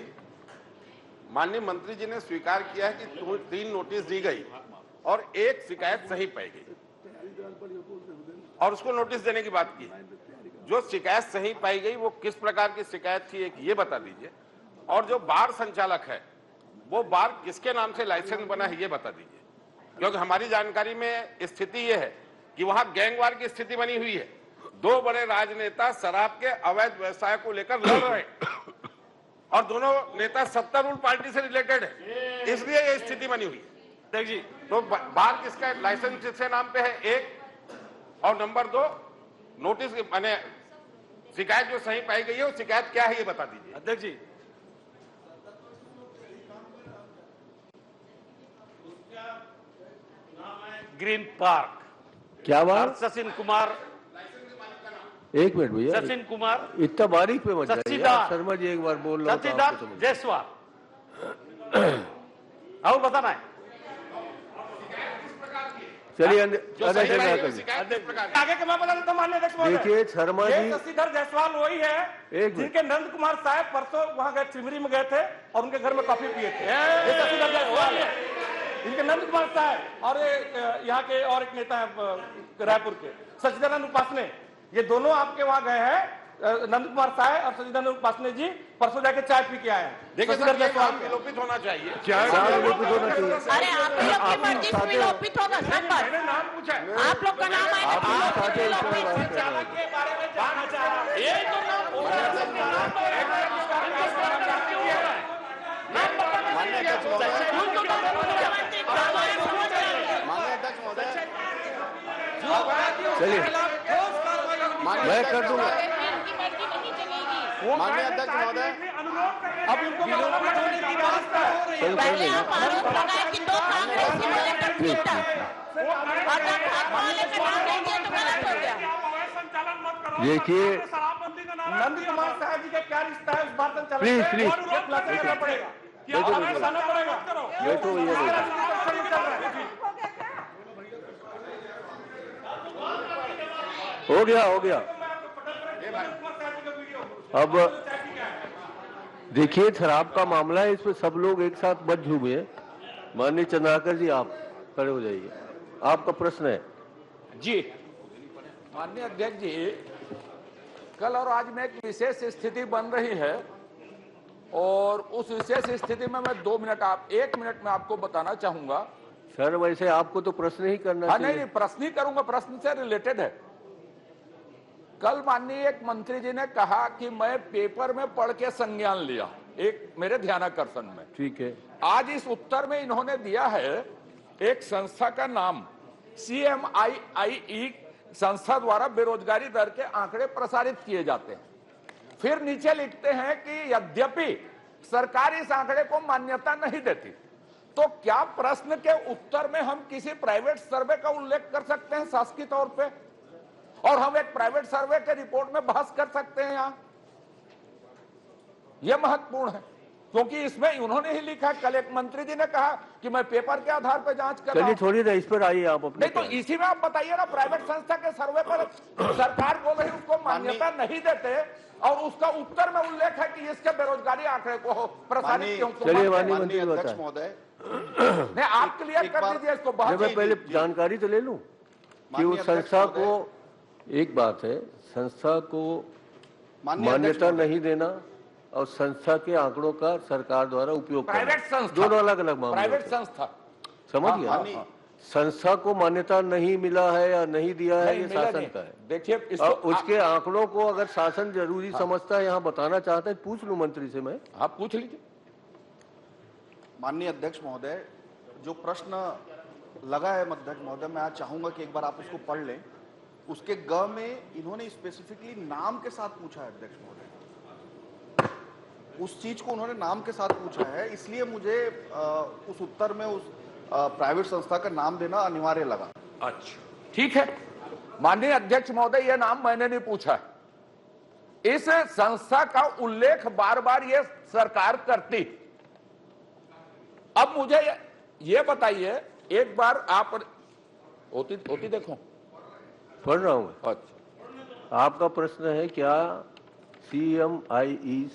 माननीय मंत्री जी ने स्वीकार किया है कि 3 नोटिस दी गई और 1 शिकायत सही पाई गई और उसको नोटिस देने की बात की। जो शिकायत सही पाई गई वो किस प्रकार की शिकायत थी, एक ये बता दीजिए। और जो बार संचालक है वो बार किसके नाम से लाइसेंस बना है ये बता दीजिए, क्योंकि हमारी जानकारी में स्थिति ये है कि वहां गैंगवार की स्थिति बनी हुई है। 2 बड़े राजनेता शराब के अवैध व्यवसाय को लेकर लड़ रहे हैं और दोनों नेता सत्तारूढ़ पार्टी से रिलेटेड है, इसलिए ये स्थिति बनी हुई है। देख जी, तो बार किसका लाइसेंस किसके नाम पे है, 1, और नंबर 2 नोटिस माने शिकायत जो सही पाई गई है वो शिकायत क्या है ये बता दीजिए। अध्यक्ष जी, ग्रीन पार्क, क्या बात? सचिन कुमार, 1 मिनट भैया, सचिन कुमार, इतना बारीक पे मत जाइए। शर्मा जी एक बार बोल रहा हूं तो सचिदार आपको समझ। जायसवाल, और बताना है। चलिए आगे के मैं बता देता हूं माननीय अध्यक्ष महोदय। देखिए शर्मा जी, शशिधर जायसवाल वही है जिनके नंद कुमार साहब परसों वहां गए, चिमरी में गए थे और उनके घर में कॉफी पिए थे। ये शशिधर जायसवाल है, इनके नंद कुमार साहब और यहाँ के और एक नेता है रायपुर के सचिदानंद उपासने, ये दोनों आपके वहां गए हैं। नंद कुमार साहब और सचिदानंद उपासने जी परसों जाके चाय पी के आए हैं। देखिए सर, ये काम विलोपित होना चाहिए। अरे आप लोग की मर्जी से विलोपित होगा सब बात। मैंने नाम पूछा, आप लोग का नाम आएगा संचालक के बारे में जानना चाह रहा है। यही तो नाम चलिए मैं कर दूंगा। माननीय अध्यक्ष महोदय, अब इनको विलोपित होने की व्यवस्था है। पहले आप आरोप लगाए कि 2 कांग्रेसी वाले कंप्यूटर और जब भाजपा वाले का नाम नहीं दिया तो गलत हो गया। देखिए नंद कुमार साहब जी का क्या रिश्ता है उस बात पर प्लीज पड़ेगा, ये तो ये हो गया। अब देखिए शराब का मामला है, इसमें सब लोग एक साथ मत झूमे। माननीय चंद्राकर जी आप खड़े हो जाइए, आपका प्रश्न है जी। माननीय अध्यक्ष जी, कल और आज में एक विशेष स्थिति बन रही है और उस विशेष स्थिति में मैं 1 मिनट में आपको बताना चाहूंगा। सर वैसे आपको तो प्रश्न ही करना चाहिए। नहीं, प्रश्न ही करूंगा, प्रश्न से रिलेटेड है। कल माननीय एक मंत्री जी ने कहा कि मैं पेपर में पढ़ के संज्ञान लिया, एक मेरे ध्यानाकर्षण में। ठीक है। आज इस उत्तर में इन्होंने दिया है एक संस्था का नाम, CMIIE संस्था द्वारा बेरोजगारी दर के आंकड़े प्रसारित किए जाते हैं। फिर नीचे लिखते हैं कि यद्यपि सरकार इस आंकड़े को मान्यता नहीं देती, तो क्या प्रश्न के उत्तर में हम किसी प्राइवेट सर्वे का उल्लेख कर सकते हैं शासकीय तौर पे, और हम एक प्राइवेट सर्वे के रिपोर्ट में बहस कर सकते हैं? यहां यह महत्वपूर्ण है क्योंकि इसमें उन्होंने ही लिखा, कल एक मंत्री जी ने कहा कि मैं पेपर के आधार पर जांच कर रहा हूं। थोड़ी ना इस पर आइए आप अपने। नहीं तो इसी में आप बताइए ना, प्राइवेट संस्था के सर्वे पर सरकार बोल रही उसको मान्यता नहीं देते और उसका उत्तर में उल्लेख है कि इसके बेरोजगारी आंकड़े को प्रसारित क्यों? चलिए माननीय अध्यक्ष महोदय, नहीं आप क्लियर कर दीजिए इसको। मैं पहले जानकारी तो ले लूं कि उस संस्था को, एक बात है संस्था को मान्यता नहीं देना और संस्था के आंकड़ों का सरकार द्वारा उपयोग करना, प्राइवेट संस्था, दोनों अलग अलग मामले प्राइवेट होते हैं। संस्था, समझ गया? संस्था को मान्यता नहीं मिला है या नहीं दिया है, ये शासन का है। देखिए और उसके आंकड़ों को अगर शासन जरूरी समझता है, यहाँ बताना चाहता है, पूछ लूं मंत्री से मैं। आप पूछ लीजिए। माननीय अध्यक्ष महोदय, जो प्रश्न लगा है अध्यक्ष महोदय, मैं आज चाहूंगा कि एक बार आप उसको पढ़ लें। उसके ग में इन्होंने स्पेसिफिकली नाम के साथ पूछा है अध्यक्ष महोदय, उस चीज को उन्होंने नाम के साथ पूछा है, इसलिए मुझे उस उत्तर में उस प्राइवेट संस्था का नाम देना अनिवार्य लगा। अच्छा, ठीक है माननीय अध्यक्ष महोदय, यह नाम मैंने नहीं पूछा है। इस संस्था का उल्लेख बार बार ये सरकार करती। अब मुझे ये बताइए, एक बार आप होती देखो, पढ़ रहा हूं। अच्छा, आपका प्रश्न है क्या CMIE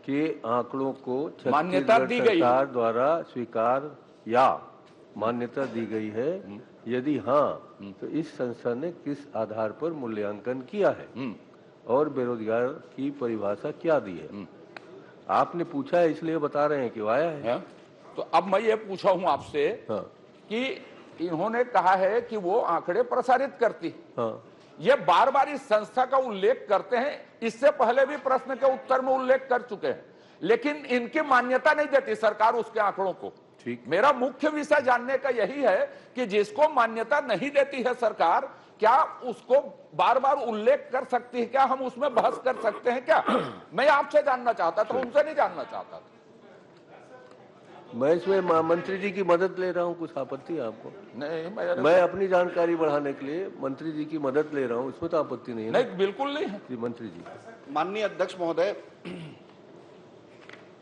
के आंकड़ों को मान्यता दी गई, सरकार द्वारा स्वीकार या मान्यता दी गई है? यदि हाँ, तो इस संस्था ने किस आधार पर मूल्यांकन किया है और बेरोजगार की परिभाषा क्या दी है? आपने पूछा है इसलिए बता रहे हैं कि आया है। तो अब मैं ये पूछा हूं आपसे कि इन्होंने कहा है कि वो आंकड़े प्रसारित करती। ये बार बार इस संस्था का उल्लेख करते हैं, इससे पहले भी प्रश्न के उत्तर में उल्लेख कर चुके हैं, लेकिन इनकी मान्यता नहीं देती सरकार उसके आंकड़ों को। ठीक, मेरा मुख्य विषय जानने का यही है कि जिसको मान्यता नहीं देती है सरकार, क्या उसको बार बार उल्लेख कर सकती है क्या? हम उसमें बहस कर सकते हैं क्या? मैं आपसे जानना चाहता था, उनसे नहीं जानना चाहता था। मैं इसमें मंत्री जी की मदद ले रहा हूँ, कुछ आपत्ति है आपको? नहीं, मैं अपनी जानकारी बढ़ाने के लिए मंत्री जी की मदद ले रहा हूँ, इसमें तो आपत्ति नहीं है। नहीं, बिल्कुल नहीं है जी मंत्री जी। माननीय अध्यक्ष महोदय,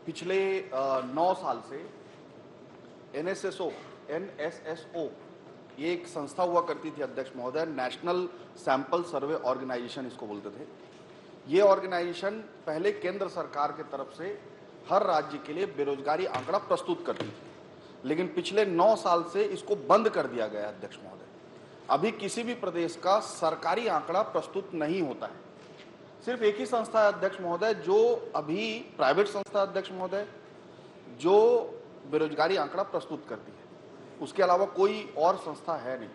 पिछले 9 साल से NSSO ये एक संस्था हुआ करती थी अध्यक्ष महोदय, नेशनल सैंपल सर्वे ऑर्गेनाइजेशन इसको बोलते थे। ये ऑर्गेनाइजेशन पहले केंद्र सरकार के तरफ से हर राज्य के लिए बेरोजगारी आंकड़ा प्रस्तुत करती थी, लेकिन पिछले 9 साल से इसको बंद कर दिया गया अध्यक्ष महोदय। अभी किसी भी प्रदेश का सरकारी आंकड़ा प्रस्तुत नहीं होता है। सिर्फ एक ही संस्था है अध्यक्ष महोदय, जो अभी प्राइवेट संस्था अध्यक्ष महोदय, जो बेरोजगारी आंकड़ा प्रस्तुत करती है। उसके अलावा कोई और संस्था है नहीं।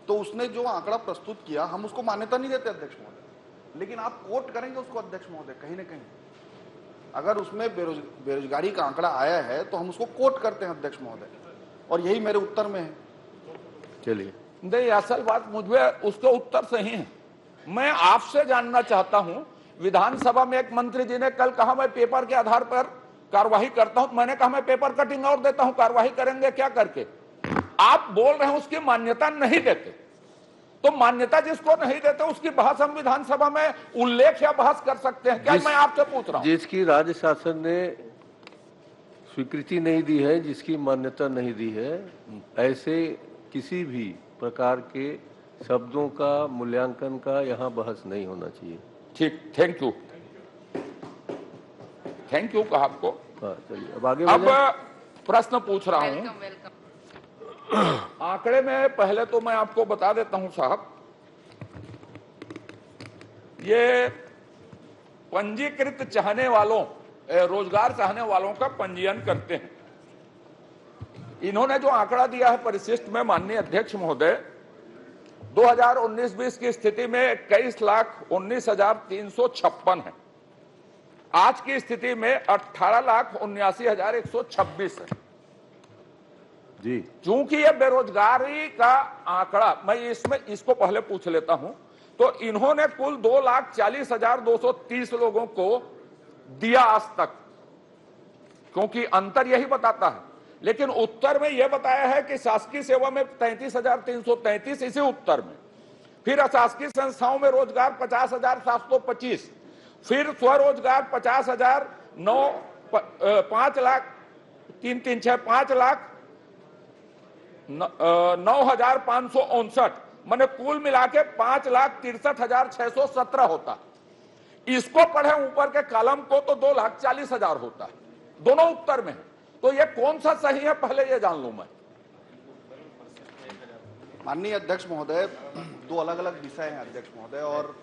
तो उसने जो आंकड़ा प्रस्तुत किया, हम उसको मान्यता नहीं देते अध्यक्ष महोदय, लेकिन आप कोट करेंगे उसको अध्यक्ष महोदय कहीं ना कहीं। अगर उसमें बेरोजगारी का आंकड़ा आया है तो हम उसको कोट करते हैं अध्यक्ष महोदय, और यही मेरे उत्तर में है। चलिए, नहीं, असल बात मुझे उसका उत्तर सही है। मैं आपसे जानना चाहता हूं, विधानसभा में एक मंत्री जी ने कल कहा मैं पेपर के आधार पर कार्रवाई करता हूं। मैंने कहा मैं पेपर कटिंग और देता हूं, कार्रवाई करेंगे क्या करके? आप बोल रहे हैं उसकी मान्यता नहीं देते, तो मान्यता जिसको नहीं देते उसकी बहस हम विधानसभा में उल्लेख या बहस कर सकते हैं क्या? मैं आपसे पूछ रहा हूं। जिसकी राज्य शासन ने स्वीकृति नहीं दी है, जिसकी मान्यता नहीं दी है, ऐसे किसी भी प्रकार के शब्दों का मूल्यांकन का यहाँ बहस नहीं होना चाहिए। ठीक, थैंक यू कहा आपको। हाँ, चलिए अब आगे। अब प्रश्न पूछ रहा हूं। आंकड़े में पहले तो मैं आपको बता देता हूं साहब, ये पंजीकृत चाहने वालों, रोजगार चाहने वालों का पंजीयन करते हैं। इन्होंने जो आंकड़ा दिया है परिशिष्ट में माननीय अध्यक्ष महोदय, 2019-20 की स्थिति में 21,19,356 है। आज की स्थिति में 18,79,126 है जी। चूंकि ये बेरोजगारी का आंकड़ा, मैं इसमें इसको पहले पूछ लेता हूं, तो इन्होंने कुल 2,40,230 लोगों को दिया आज तक, क्योंकि अंतर यही बताता है। लेकिन उत्तर में यह बताया है कि शासकीय सेवा में 33,333 इसी उत्तर में, फिर अशासकीय संस्थाओं में रोजगार 50,725, फिर स्वरोजगार 50,000, 5,9,559, मैंने कुल मिला के 5,63,617 होता। इसको पढ़े ऊपर के कॉलम को तो 2,40,000 होता है, दोनों उत्तर में है। तो ये कौन सा सही है पहले ये जान लूं मैं। माननीय अध्यक्ष महोदय, दो अलग अलग विषय हैं अध्यक्ष महोदय, और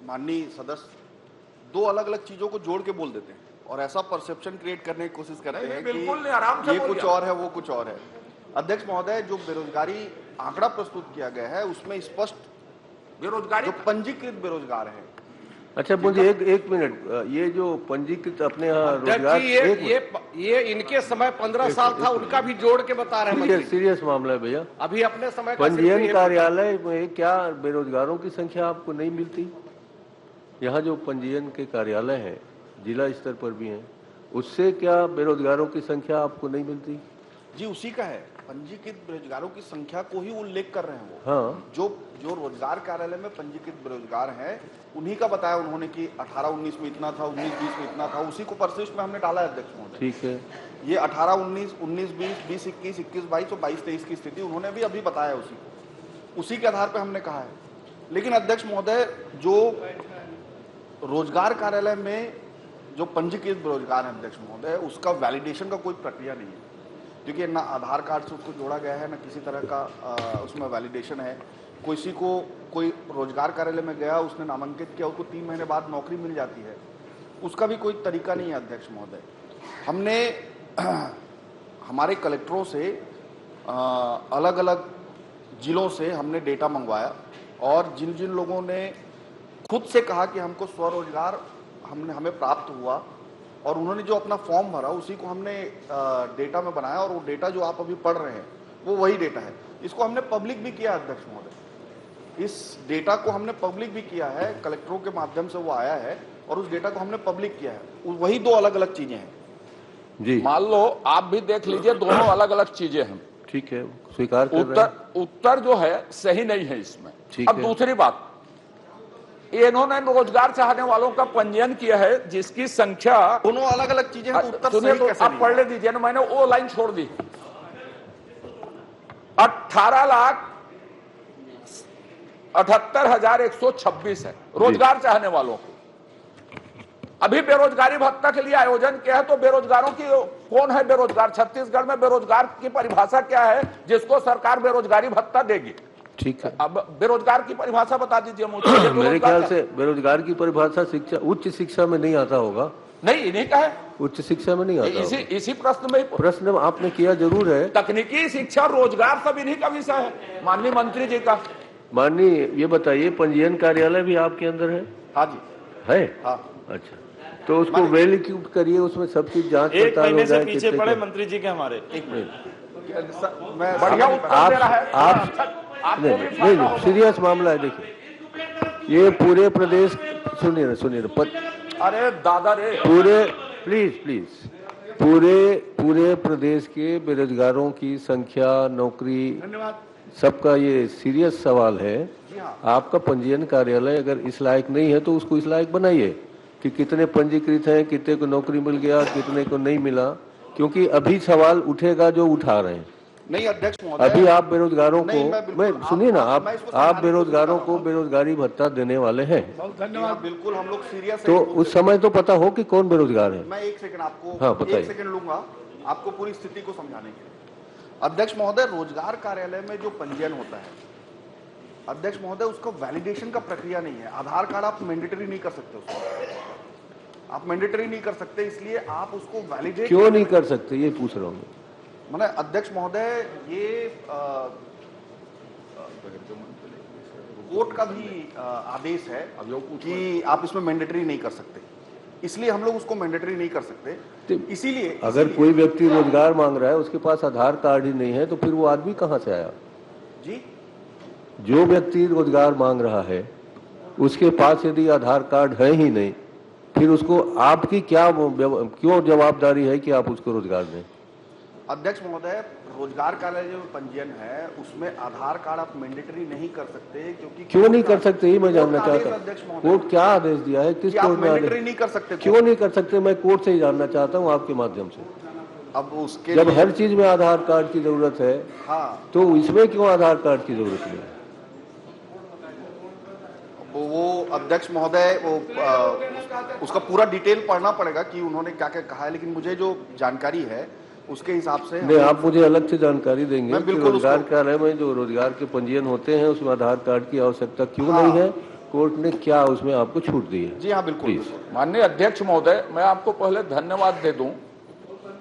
माननीय सदस्य दो अलग अलग चीजों को जोड़ के बोल देते हैं और ऐसा परसेप्शन क्रिएट करने की कोशिश करते हैं कि आराम से ये कुछ और है, वो कुछ और है। अध्यक्ष महोदय, जो बेरोजगारी आंकड़ा प्रस्तुत किया गया है उसमें स्पष्ट बेरोजगारी जो पंजीकृत बेरोजगार है। अच्छा मुझे एक मिनट, ये जो पंजीकृत अपने यहाँ रोजगार, ये इनके समय 15 साल था, उनका भी जोड़ के बता रहे हैं मंत्री। सीरियस मामला है भैया। अभी अपने समय का पंजीयन कार्यालय में क्या बेरोजगारों की संख्या आपको नहीं मिलती? यहाँ जो पंजीयन के कार्यालय हैं जिला स्तर पर भी हैं, उससे क्या बेरोजगारों की संख्या आपको नहीं मिलती? जी उसी का है, पंजीकृत बेरोजगारों की संख्या को ही उल्लेख कर रहे हैं वो। हाँ, जो रोजगार कार्यालय में पंजीकृत बेरोजगार हैं उन्हीं का बताया उन्होंने कि 18-19 में इतना था, 19-20 में इतना था, उसी को परिशिष्ट में हमने डाला है अध्यक्ष महोदय। ठीक है, ये 18-19, 19-20, 20-21, 21-22 और 22-23 की स्थिति उन्होंने भी अभी बताया उसी के आधार पर हमने कहा है। लेकिन अध्यक्ष महोदय, जो रोजगार कार्यालय में जो पंजीकृत बेरोजगार है अध्यक्ष महोदय, उसका वैलिडेशन का कोई प्रक्रिया नहीं है, क्योंकि ना आधार कार्ड से उसको जोड़ा गया है, ना किसी तरह का उसमें वैलिडेशन है। किसी को कोई रोजगार कार्यालय में गया, उसने नामांकित किया, उसको 3 महीने बाद नौकरी मिल जाती है, उसका भी कोई तरीका नहीं है अध्यक्ष महोदय। हमने हमारे कलेक्टरों से अलग अलग जिलों से हमने डेटा मंगवाया और जिन जिन लोगों ने खुद से कहा कि हमको स्वरोजगार हमें प्राप्त हुआ और उन्होंने जो अपना फॉर्म भरा उसी को हमने डेटा में बनाया और वो डेटा जो आप अभी पढ़ रहे हैं वो वही डेटा है। इसको हमने पब्लिक भी किया अध्यक्ष महोदय, इस डेटा को हमने पब्लिक भी किया है, कलेक्टरों के माध्यम से वो आया है और उस डेटा को हमने पब्लिक किया है। वही दो अलग अलग चीजें हैं जी। मान लो आप भी देख लीजिए, दोनों अलग अलग चीजें हैं। ठीक है, स्वीकार कर रहे हैं। उत्तर जो है सही नहीं है इसमें। ठीक अब है। दूसरी बात, इन्होंने रोजगार चाहने वालों का पंजीयन किया है जिसकी संख्या, दोनों अलग अलग चीजें हैं, तो उत्तर सुनिए सही तो कैसे आप नहीं पढ़ ले दीजिए ना, मैंने वो लाइन छोड़ दी। 18,78,126 है रोजगार चाहने वालों को। अभी बेरोजगारी भत्ता के लिए आयोजन किया है, तो बेरोजगारों की कौन है बेरोजगार? छत्तीसगढ़ में बेरोजगार की परिभाषा क्या है जिसको सरकार बेरोजगारी भत्ता देगी? ठीक है, अब बेरोजगार की परिभाषा बता दीजिए मुझे। मेरे ख्याल से बेरोजगार की परिभाषा शिक्षा, उच्च शिक्षा में नहीं आता होगा। नहीं, इन्हीं का है, उच्च शिक्षा में नहीं आता होगा। इसी प्रश्न में प्रश्न आपने किया जरूर है। तकनीकी शिक्षा, रोजगार सब इन्हीं का विषय है माननीय मंत्री जी का। माननीय, ये बताइए पंजीयन कार्यालय भी आपके अंदर है? हाँ जी है। हाँ। अच्छा, तो उसको वेल इक्विप्ड करिए, उसमें सब चीज जांच पड़ताल हो जाए। पीछे पड़े मंत्री जी के हमारे। एक मिनट, बढ़िया उत्तर दे रहा है। आप नहीं, सीरियस मामला है। देखिए, ये पूरे प्रदेश, सुनिए अरे दादा रे, प्लीज पूरे प्रदेश के बेरोजगारों की संख्या, नौकरी, सबका ये सीरियस सवाल है। आपका पंजीयन कार्यालय अगर इस लायक नहीं है तो उसको इस लायक बनाइए कि कितने पंजीकृत हैं, कितने को नौकरी मिल गया, कितने को नहीं मिला, क्योंकि अभी सवाल उठेगा जो उठा रहे हैं। नहीं अध्यक्ष महोदय, अभी आप बेरोजगारों को, मैं सुनिए ना, आप बेरोजगारों को बेरोजगारी भत्ता देने वाले हैं। धन्यवाद। बिल्कुल हम लोग सीरियस तो उस समय तो पता हो कि कौन बेरोजगार है। मैं एक सेकंड आपको, हाँ, बताइए। 1 सेकंड लूंगा आपको पूरी स्थिति को समझाने के लिए। अध्यक्ष महोदय, रोजगार कार्यालय में जो पंजीयन होता है अध्यक्ष महोदय, उसका वैलिडेशन का प्रक्रिया नहीं है। आधार कार्ड आप मैंडेटरी नहीं कर सकते, उसको आप मैंडेटरी नहीं कर सकते, इसलिए आप उसको वैलिडेट क्यों नहीं कर सकते, ये पूछ रहा हूँ मैंने। अध्यक्ष महोदय, ये कोर्ट का भी आदेश है कि आप इसमें मैंडेटरी नहीं कर सकते, इसलिए हम लोग उसको मैंडेटरी नहीं कर सकते। इसीलिए अगर कोई व्यक्ति रोजगार मांग रहा है, उसके पास आधार कार्ड ही नहीं है, तो फिर वो आदमी कहाँ से आया जी? जो व्यक्ति रोजगार मांग रहा है उसके पास यदि आधार कार्ड है ही नहीं, फिर उसको आपकी क्यों जवाबदारी है कि आप उसको रोजगार दें? अध्यक्ष महोदय, रोजगार कार्यालय जो पंजीयन है उसमें आधार कार्ड आप मैंडेटरी नहीं कर सकते, क्योंकि क्यों नहीं कर सकते, ये मैं जानना चाहता हूँ। कोर्ट क्या आदेश दिया है, किस कोर्ट में आदेश? नहीं कर सकते, क्यों नहीं कर सकते, मैं कोर्ट से ही जानना चाहता हूँ आपके माध्यम से। अब उसके जब हर चीज में आधार कार्ड की जरूरत है, हाँ, तो इसमें क्यों आधार कार्ड की जरूरत नहीं? वो अध्यक्ष महोदय, वो उसका पूरा डिटेल पढ़ना पड़ेगा कि उन्होंने क्या क्या कहा है, लेकिन मुझे जो जानकारी है उसके हिसाब से नहीं, आप मुझे अलग से जानकारी देंगे कि बिल्कुल रोजगार कार्यालय में जो रोजगार के पंजीयन होते हैं उसमें आधार कार्ड की आवश्यकता क्यों नहीं है कोर्ट ने क्या उसमें आपको छूट दी है? जी हाँ, बिल्कुल। प्लीज। माननीय अध्यक्ष महोदय, मैं आपको पहले धन्यवाद दे दूं,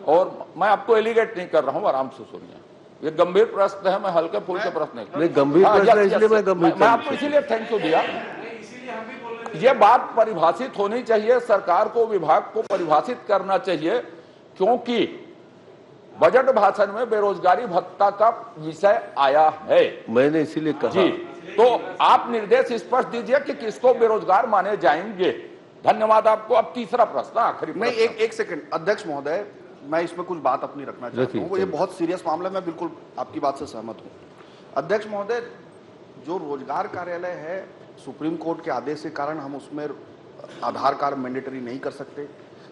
और मैं आपको एलिगेट नहीं कर रहा हूं, आराम से सुनिए। ये गंभीर प्रश्न है, मैं हल्के फुल्के प्रश्न नहीं, गंभीर प्रश्न है, इसलिए मैं गंभीर मैं आपको इसीलिए थैंक यू दिया। ये बात परिभाषित होनी चाहिए, सरकार को, विभाग को परिभाषित करना चाहिए, क्योंकि बजट भाषण में बेरोजगारी भत्ता का विषय आया है। मैंने इसीलिए कहा जी, तो आप निर्देश स्पष्ट दीजिए कि किसको बेरोजगार माने जाएंगे। धन्यवाद आपको। अब तीसरा प्रश्न, आखिरी नहीं, प्रश्न। एक सेकंड अध्यक्ष महोदय, मैं इसमें कुछ बात अपनी रखना चाहता हूँ। ये बहुत सीरियस मामला है, मैं बिल्कुल आपकी बात से सहमत हूँ। अध्यक्ष महोदय, जो रोजगार कार्यालय है, सुप्रीम कोर्ट के आदेश के कारण हम उसमें आधार कार्ड मैंडेटरी नहीं कर सकते,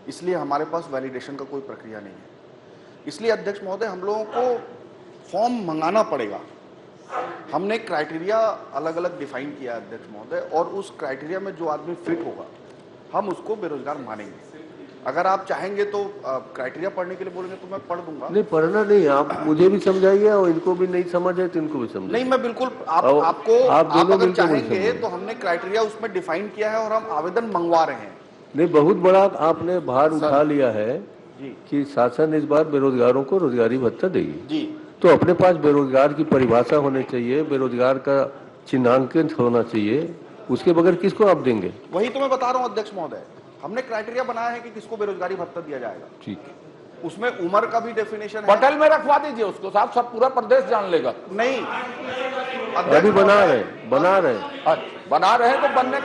इसलिए हमारे पास वैलिडेशन का कोई प्रक्रिया नहीं है। इसलिए अध्यक्ष महोदय, हम लोगों को फॉर्म मंगाना पड़ेगा। हमने क्राइटेरिया अलग अलग डिफाइन किया है अध्यक्ष महोदय, और उस क्राइटेरिया में जो आदमी फिट होगा हम उसको बेरोजगार मानेंगे। अगर आप चाहेंगे तो क्राइटेरिया पढ़ने के लिए बोलेंगे तो मैं पढ़ दूंगा। नहीं, पढ़ना नहीं, आप मुझे भी समझाइए, और इनको भी नहीं समझ है तो इनको भी समझाइए। नहीं, मैं बिल्कुल आप अगर चाहेंगे तो हमने क्राइटेरिया उसमें डिफाइन किया है और हम आवेदन मंगवा रहे हैं। नहीं, बहुत बड़ा आपने भार उठा लिया है कि शासन इस बार बेरोजगारों को रोजगारी भत्ता देगी जी। तो अपने पास बेरोजगार की परिभाषा होनी चाहिए, बेरोजगार का चिन्हांकन होना चाहिए, उसके बगैर किसको आप देंगे? वही तो मैं बता रहा हूँ अध्यक्ष महोदय, हमने क्राइटेरिया बनाया है कि किसको बेरोजगारी भत्ता दिया जाएगा। ठीक, उसमें उम्र का भी डेफिनेशन है। पटेल में रखवा दीजिए उसको, साहब, सब पूरा प्रदेश जान लेगा। नहीं, अभी बना रहे तो बनने,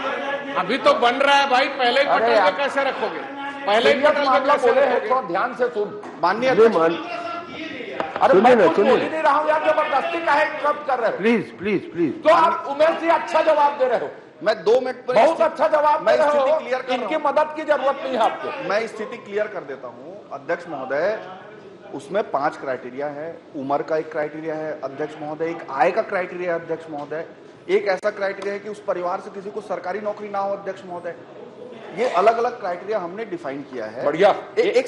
अभी तो बन रहा है भाई, पहले ही पटेल में कैसे रखोगे? पहले ही पटेल में कैसे बोले हैं, रखोगे? थोड़ा ध्यान से सुन। माननीय अरे मैं ना, कुछ बोल ही नहीं रहा हूँ यार, जबरदस्ती काहे कब कर रहे हो? Please please please. तो आप उमेश जी अच्छा जवाब दे रहे हो, मैं 2 मिनट पर बहुत अच्छा जवाब दे रहे हो, क्लियर कर इनकी मदद की जरूरत नहीं है आपको। मैं स्थिति क्लियर कर देता हूँ अध्यक्ष महोदय। उसमें 5 क्राइटेरिया है। उम्र का एक क्राइटेरिया है अध्यक्ष महोदय, एक आय का क्राइटेरिया है अध्यक्ष महोदय, एक ऐसा क्राइटेरिया है कि उस परिवार से किसी को सरकारी नौकरी ना हो अध्यक्ष महोदय। ये अलग अलग क्राइटेरिया हमने डिफाइन किया है। बढ़िया। एक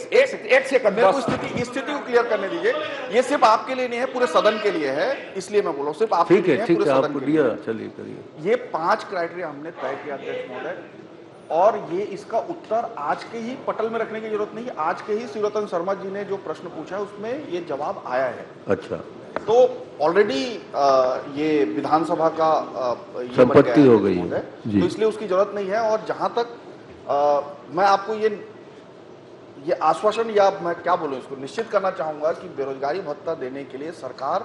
सेकंड मेरे को स्थिति को क्लियर करने दीजिए। ये सिर्फ आपके लिए नहीं है, पूरे सदन के लिए है, इसलिए मैं बोल रहा हूँ सिर्फ आपके लिए है, पूरे सदन के लिए। चलिए करिए। ये 5 क्राइटेरिया हमने तय किया अध्यक्ष महोदय, और ये इसका उत्तर आज के ही पटल में रखने की जरूरत नहीं है। आज के ही शिवरतन शर्मा जी ने जो प्रश्न पूछा है उसमें ये जवाब आया है। अच्छा, तो ऑलरेडी ये विधानसभा का संपत्ति हो गई है, तो इसलिए उसकी जरूरत नहीं है। और जहां तक मैं आपको ये आश्वासन, या मैं क्या बोलूं, इसको निश्चित करना चाहूंगा कि बेरोजगारी भत्ता देने के लिए सरकार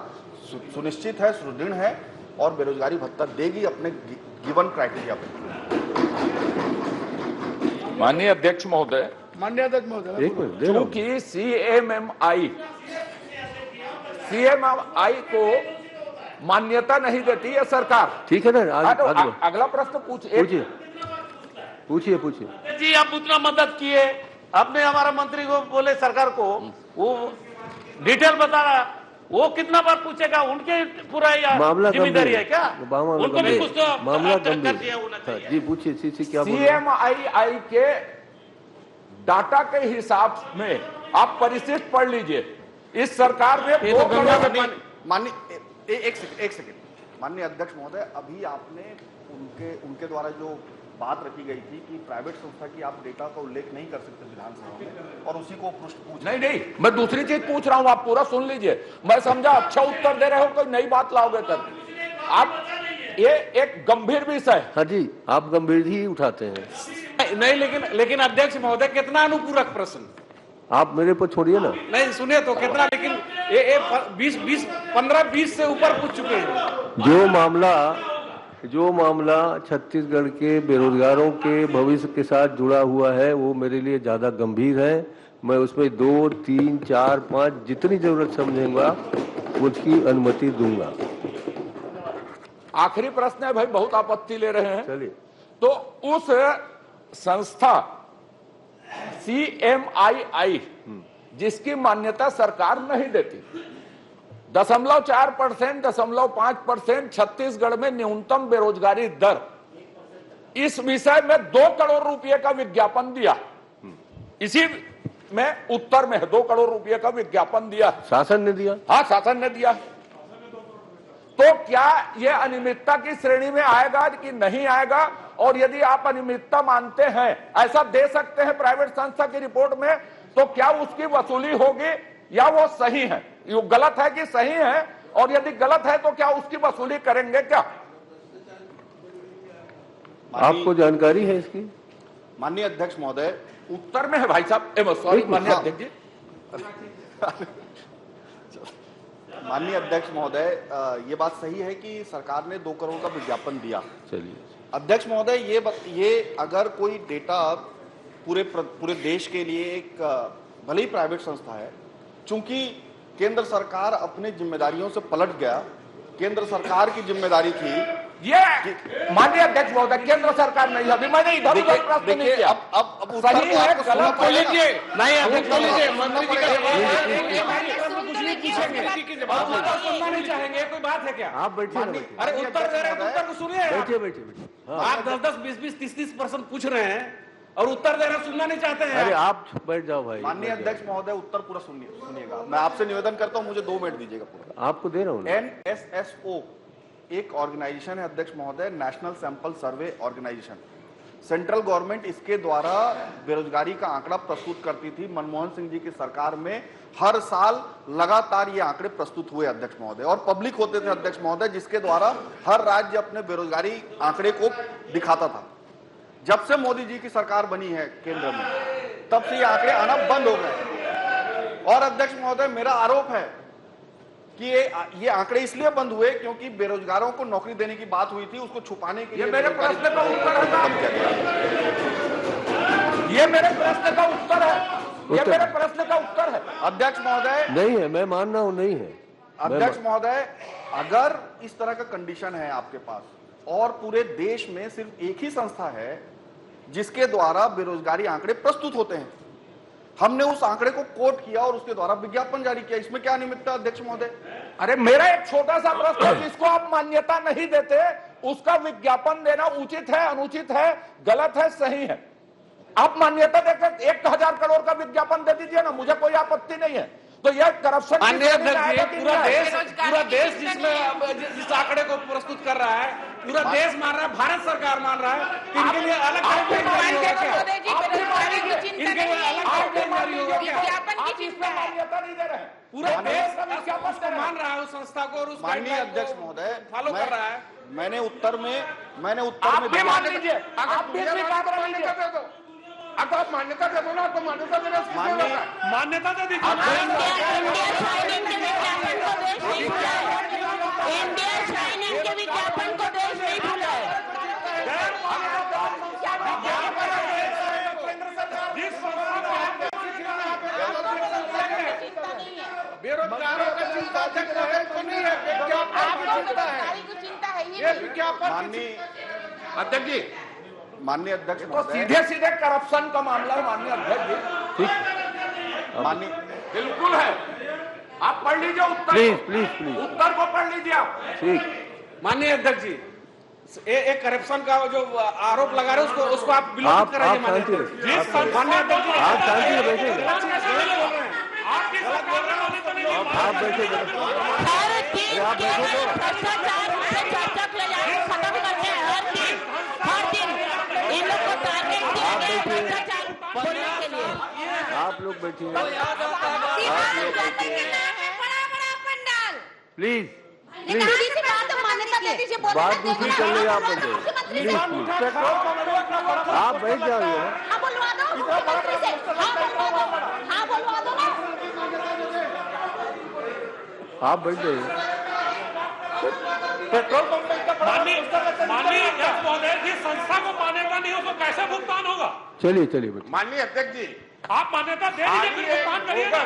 सुनिश्चित है, सुदृढ़ है, और बेरोजगारी भत्ता देगी अपने गिवन क्राइटेरिया पे। माननीय अध्यक्ष महोदय, क्योंकि सीएमएमआई को मान्यता नहीं देती है सरकार। ठीक है ना, अगला प्रश्न पूछिए। जी, आप उतना मदद किए, आपने हमारा मंत्री को बोले, सरकार को वो डिटेल बता रहा, वो कितना बार पूछेगा? उनके पूरा मामला जिम्मेदारी है क्या? उनको भी कुछ तो मामला गंभीर होना चाहिए। जी पूछिए, क्या सीएमआई के डाटा के हिसाब में आप परिशिष्ट पढ़ लीजिए। इस सरकार ने एक सेकंड माननीय अध्यक्ष महोदय, अभी आपने उनके द्वारा जो बात रखी गई थी कि प्राइवेट संस्था की आप डेटा का उल्लेख नहीं कर सकते विधानसभा में, और उसी को पूछ नहीं, मैं दूसरी चीज पूछ रहा हूं, आप पूरा सुन लीजिए। मैं समझा अच्छा उत्तर दे रहे हो, कोई नई बात लाओगे कर आप। ये एक गंभीर विषय। हाँ जी, आप गंभीर ही उठाते हैं। नहीं, लेकिन अध्यक्ष महोदय, कितना अनुपूरक प्रश्न आप मेरे पर छोड़िए ना। नहीं, सुनिए तो कितना, लेकिन ये 15-20 से ऊपर पूछ चुके हैं। जो मामला छत्तीसगढ़ के बेरोजगारों के भविष्य के साथ जुड़ा हुआ है, वो मेरे लिए ज्यादा गंभीर है। मैं उसमें 2, 3, 4, 5 जितनी जरूरत समझूंगा उसकी अनुमति दूंगा। आखिरी प्रश्न है भाई, बहुत आपत्ति ले रहे हैं। चलिए, तो उस संस्था सीएमआई जिसकी मान्यता सरकार नहीं देती, 0.4%, 0.5% छत्तीसगढ़ में न्यूनतम बेरोजगारी दर, इस विषय में 2 करोड़ रुपए का विज्ञापन दिया। इसी में उत्तर में 2 करोड़ रुपए का विज्ञापन दिया, शासन ने दिया। हाँ, शासन ने दिया। तो क्या यह अनियमितता की श्रेणी में आएगा कि नहीं आएगा, और यदि आप अनियमितता मानते हैं, ऐसा दे सकते हैं प्राइवेट संस्था की रिपोर्ट में, तो क्या उसकी वसूली होगी या वो सही है? ये गलत है कि सही है? और यदि गलत है तो क्या उसकी वसूली करेंगे क्या? आपको जानकारी है इसकी? माननीय अध्यक्ष महोदय, उत्तर में है भाई साहब, सॉरी माननीय अध्यक्ष जी। माननीय अध्यक्ष महोदय, ये बात सही है कि सरकार ने 2 करोड़ का विज्ञापन दिया। चलिए अध्यक्ष महोदय, ये अगर कोई डेटा पूरे देश के लिए एक भले ही प्राइवेट संस्था है, चूंकि केंद्र सरकार अपनी जिम्मेदारियों से पलट गया, केंद्र सरकार की जिम्मेदारी थी ये माननीय अध्यक्ष महोदय, केंद्र सरकार नहीं, अभी मैंने इधर उधर प्रश्न नहीं किया। अब सही है गलत तो लीजिए, नहीं अध्यक्ष लीजिए, सुनना नहीं चाहेंगे, कोई बात है क्या? आप बैठिए। अरे उत्तर दे रहे हैं, उत्तर को सुनिए। बैठिए बैठिए बैठिए। आप 10-10, 20-20, 30-30% पूछ रहे हैं और उत्तर दे रहे, सुनना नहीं चाहते हैं। अरे आप बैठ जाओ भाई। माननीय अध्यक्ष महोदय, उत्तर पूरा सुनिएगा। मैं आपसे निवेदन करता हूं, मुझे 2 मिनट दीजिएगा पूरा। आपको दे रहा हूं। NSSO एक ऑर्गेनाइजेशन है अध्यक्ष महोदय, national sample survey organisation. Central government इसके द्वारा बेरोजगारी का आंकड़ा प्रस्तुत करती थी। मनमोहन सिंह जी की सरकार में हर साल लगातार ये आंकड़े प्रस्तुत हुए अध्यक्ष महोदय, और पब्लिक होते थे अध्यक्ष महोदय, जिसके द्वारा हर राज्य अपने बेरोजगारी आंकड़े को दिखाता था। जब से मोदी जी की सरकार बनी है केंद्र में, तब से ये आंकड़े आना बंद हो गए। और अध्यक्ष महोदय, मेरा आरोप है कि ये आंकड़े इसलिए बंद हुए क्योंकि बेरोजगारों को नौकरी देने की बात हुई थी, उसको छुपाने के लिए मेरे प्रश्न का उत्तर है, ये मेरे प्रश्न का उत्तर है, ये मेरे प्रश्न का उत्तर है अध्यक्ष महोदय। नहीं है, मैं मान रहा हूं नहीं है अध्यक्ष महोदय। अगर इस तरह का कंडीशन है आपके पास, और पूरे देश में सिर्फ एक ही संस्था है जिसके द्वारा बेरोजगारी आंकड़े प्रस्तुत होते हैं, हमने उस आंकड़े को कोट किया और उसके द्वारा विज्ञापन जारी किया, इसमें क्या अनियमितता अध्यक्ष महोदय? अरे मेरा एक छोटा सा प्रश्न है, जिसको आप मान्यता नहीं देते उसका विज्ञापन देना उचित है, अनुचित है, गलत है, सही है? आप मान्यता देकर 1000 करोड़ का विज्ञापन दे दीजिए ना, मुझे कोई आपत्ति नहीं है। तो यह करप्शन पूरा देश जिस आंकड़े को प्रस्तुत कर रहा है, पूरा देश मान रहा है, भारत सरकार मान रहा है, इनके लिए अलग पूरा देश मान रहा है उस संस्था को और उस माननीय अध्यक्ष महोदय फॉलो कर रहा है। मैंने उत्तर में मान लीजिए, आप भी आप मान्यता दे दो ना, तो मान्यता देना मान्यता दे दीजिए। इंडिया शाइनिंग के विज्ञापन को देश नहीं भूला है। बेरोजगारों का चिंता है तो नहीं है, चिंता है ये विज्ञापन। अध्यक्ष जी, माननीय अध्यक्ष तो सीधे सीधे करप्शन का मामला है माननीय अध्यक्ष जी। ठीक, माननीय बिल्कुल है। आप पढ़ लीजिए उत्तर, प्लीज उत्तर को पढ़ लीजिए आप। ठीक। माननीय अध्यक्ष जी, एक करप्शन का जो आरोप लगा रहे हैं उसको आप विलोपित कराइए। माननीय अध्यक्ष जी, आप शांति से बैठे, आप बैठे आप लोग बैठिए, प्लीज बात दूसरी कर ले, आप बैठे प्लीज, आप बैठ जाइए। आप बैठ जाइए। पेट्रोल पंप माननीय अध्यक्ष महोदय, जिस संस्था को मान्यता नहीं हो तो कैसे भुगतान होगा? चलिए बैठिए। माननीय अध्यक्ष जी, आप मान्यता दे दीजिए, भुगतान करिएगा।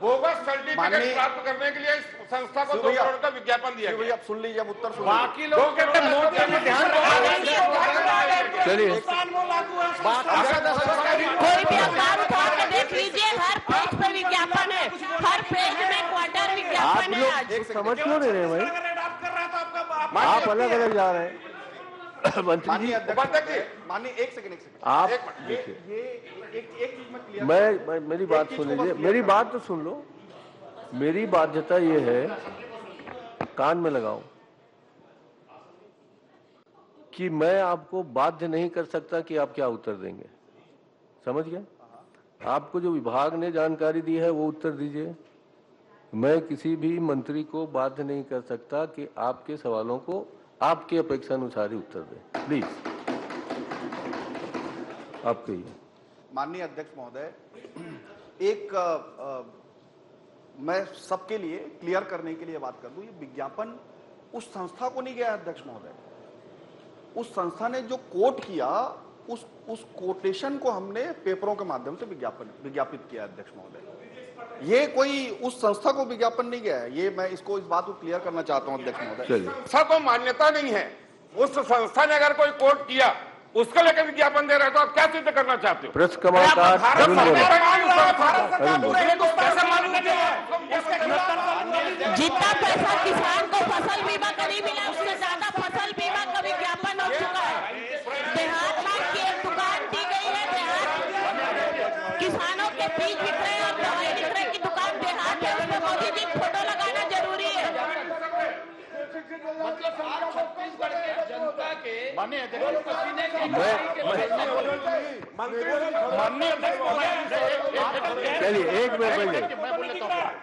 बोगस सर्टिफिकेट प्राप्त करने के लिए इस संस्था को 2 करोड़ का विज्ञापन दिया गया। आप सुन लीजिए, अब उत्तर सुन। बाकी लोगों के ध्यान चलिए, कोई भी अखबार उठा के देख लीजिए, हर पेज पर विज्ञापन है, हर पेज में क्वार्टर विज्ञापन है। आप लोग समझ क्यों नहीं रहे भाई? आप अलग अलग जा रहे हैं। मंत्री जी, माननीय एक सेकंड आप ये एक चीज में क्लियर, मैं मेरी बात सुन लीजिए, मेरी बात तो सुन लो। मेरी बाध्यता ये है, कान में लगाओ, कि मैं आपको बाध्य नहीं कर सकता कि आप क्या उत्तर देंगे, समझ गए? आपको जो विभाग ने जानकारी दी है वो उत्तर दीजिए। मैं किसी भी मंत्री को बाध्य नहीं कर सकता कि आपके सवालों को आपके अपेक्षानुसार ही उत्तर दें। प्लीज आप कहिए। माननीय अध्यक्ष महोदय, मैं सबके लिए क्लियर करने के लिए बात कर दूं, ये विज्ञापन उस संस्था को नहीं गया अध्यक्ष महोदय। उस संस्था ने जो कोट किया उस कोटेशन को हमने पेपरों के माध्यम से विज्ञापित किया अध्यक्ष महोदय। ये कोई उस संस्था को विज्ञापन नहीं गया है। ये मैं इस बात को क्लियर करना चाहता हूं अध्यक्ष महोदय। संस्था को मान्यता नहीं है, उस संस्था ने अगर कोई कोट किया उसको लेकर विज्ञापन दे रहे हो तो आप क्या सिद्ध करना चाहते हो? प्रेस क्रमांक जितना पैसा किसान को फसल बीमा कभी मिला उससे ज्यादा फसल बीमा का विज्ञापन हो चुका है। देहात में की एक दुकान दी गई है, देहात किसानों के बीज विक्रय और दवाई विक्रय की दुकान देहात है, उसमें मोदी जी फोटो लगाना जरूरी है। चलिए एक मिनट,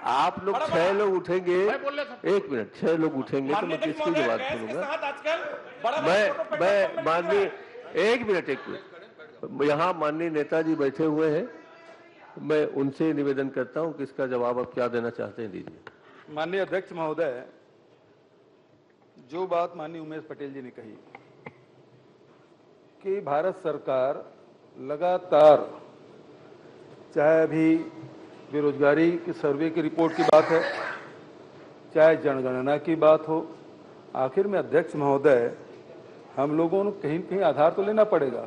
आप लोग 6 लोग उठेंगे, एक मिनट, 6 लोग उठेंगे तो मैं किसकी जवाब सुनूंगा? मैं माननीय एक मिनट, यहाँ माननीय नेताजी बैठे हुए हैं, मैं उनसे निवेदन करता हूँ कि इसका जवाब आप क्या देना चाहते हैं दीजिए। माननीय अध्यक्ष महोदय, जो बात माननीय उमेश पटेल जी ने कही कि भारत सरकार लगातार, चाहे अभी बेरोजगारी के सर्वे की रिपोर्ट की बात है, चाहे जनगणना की बात हो, आखिर में अध्यक्ष महोदय हम लोगों को कहीं कहीं आधार तो लेना पड़ेगा।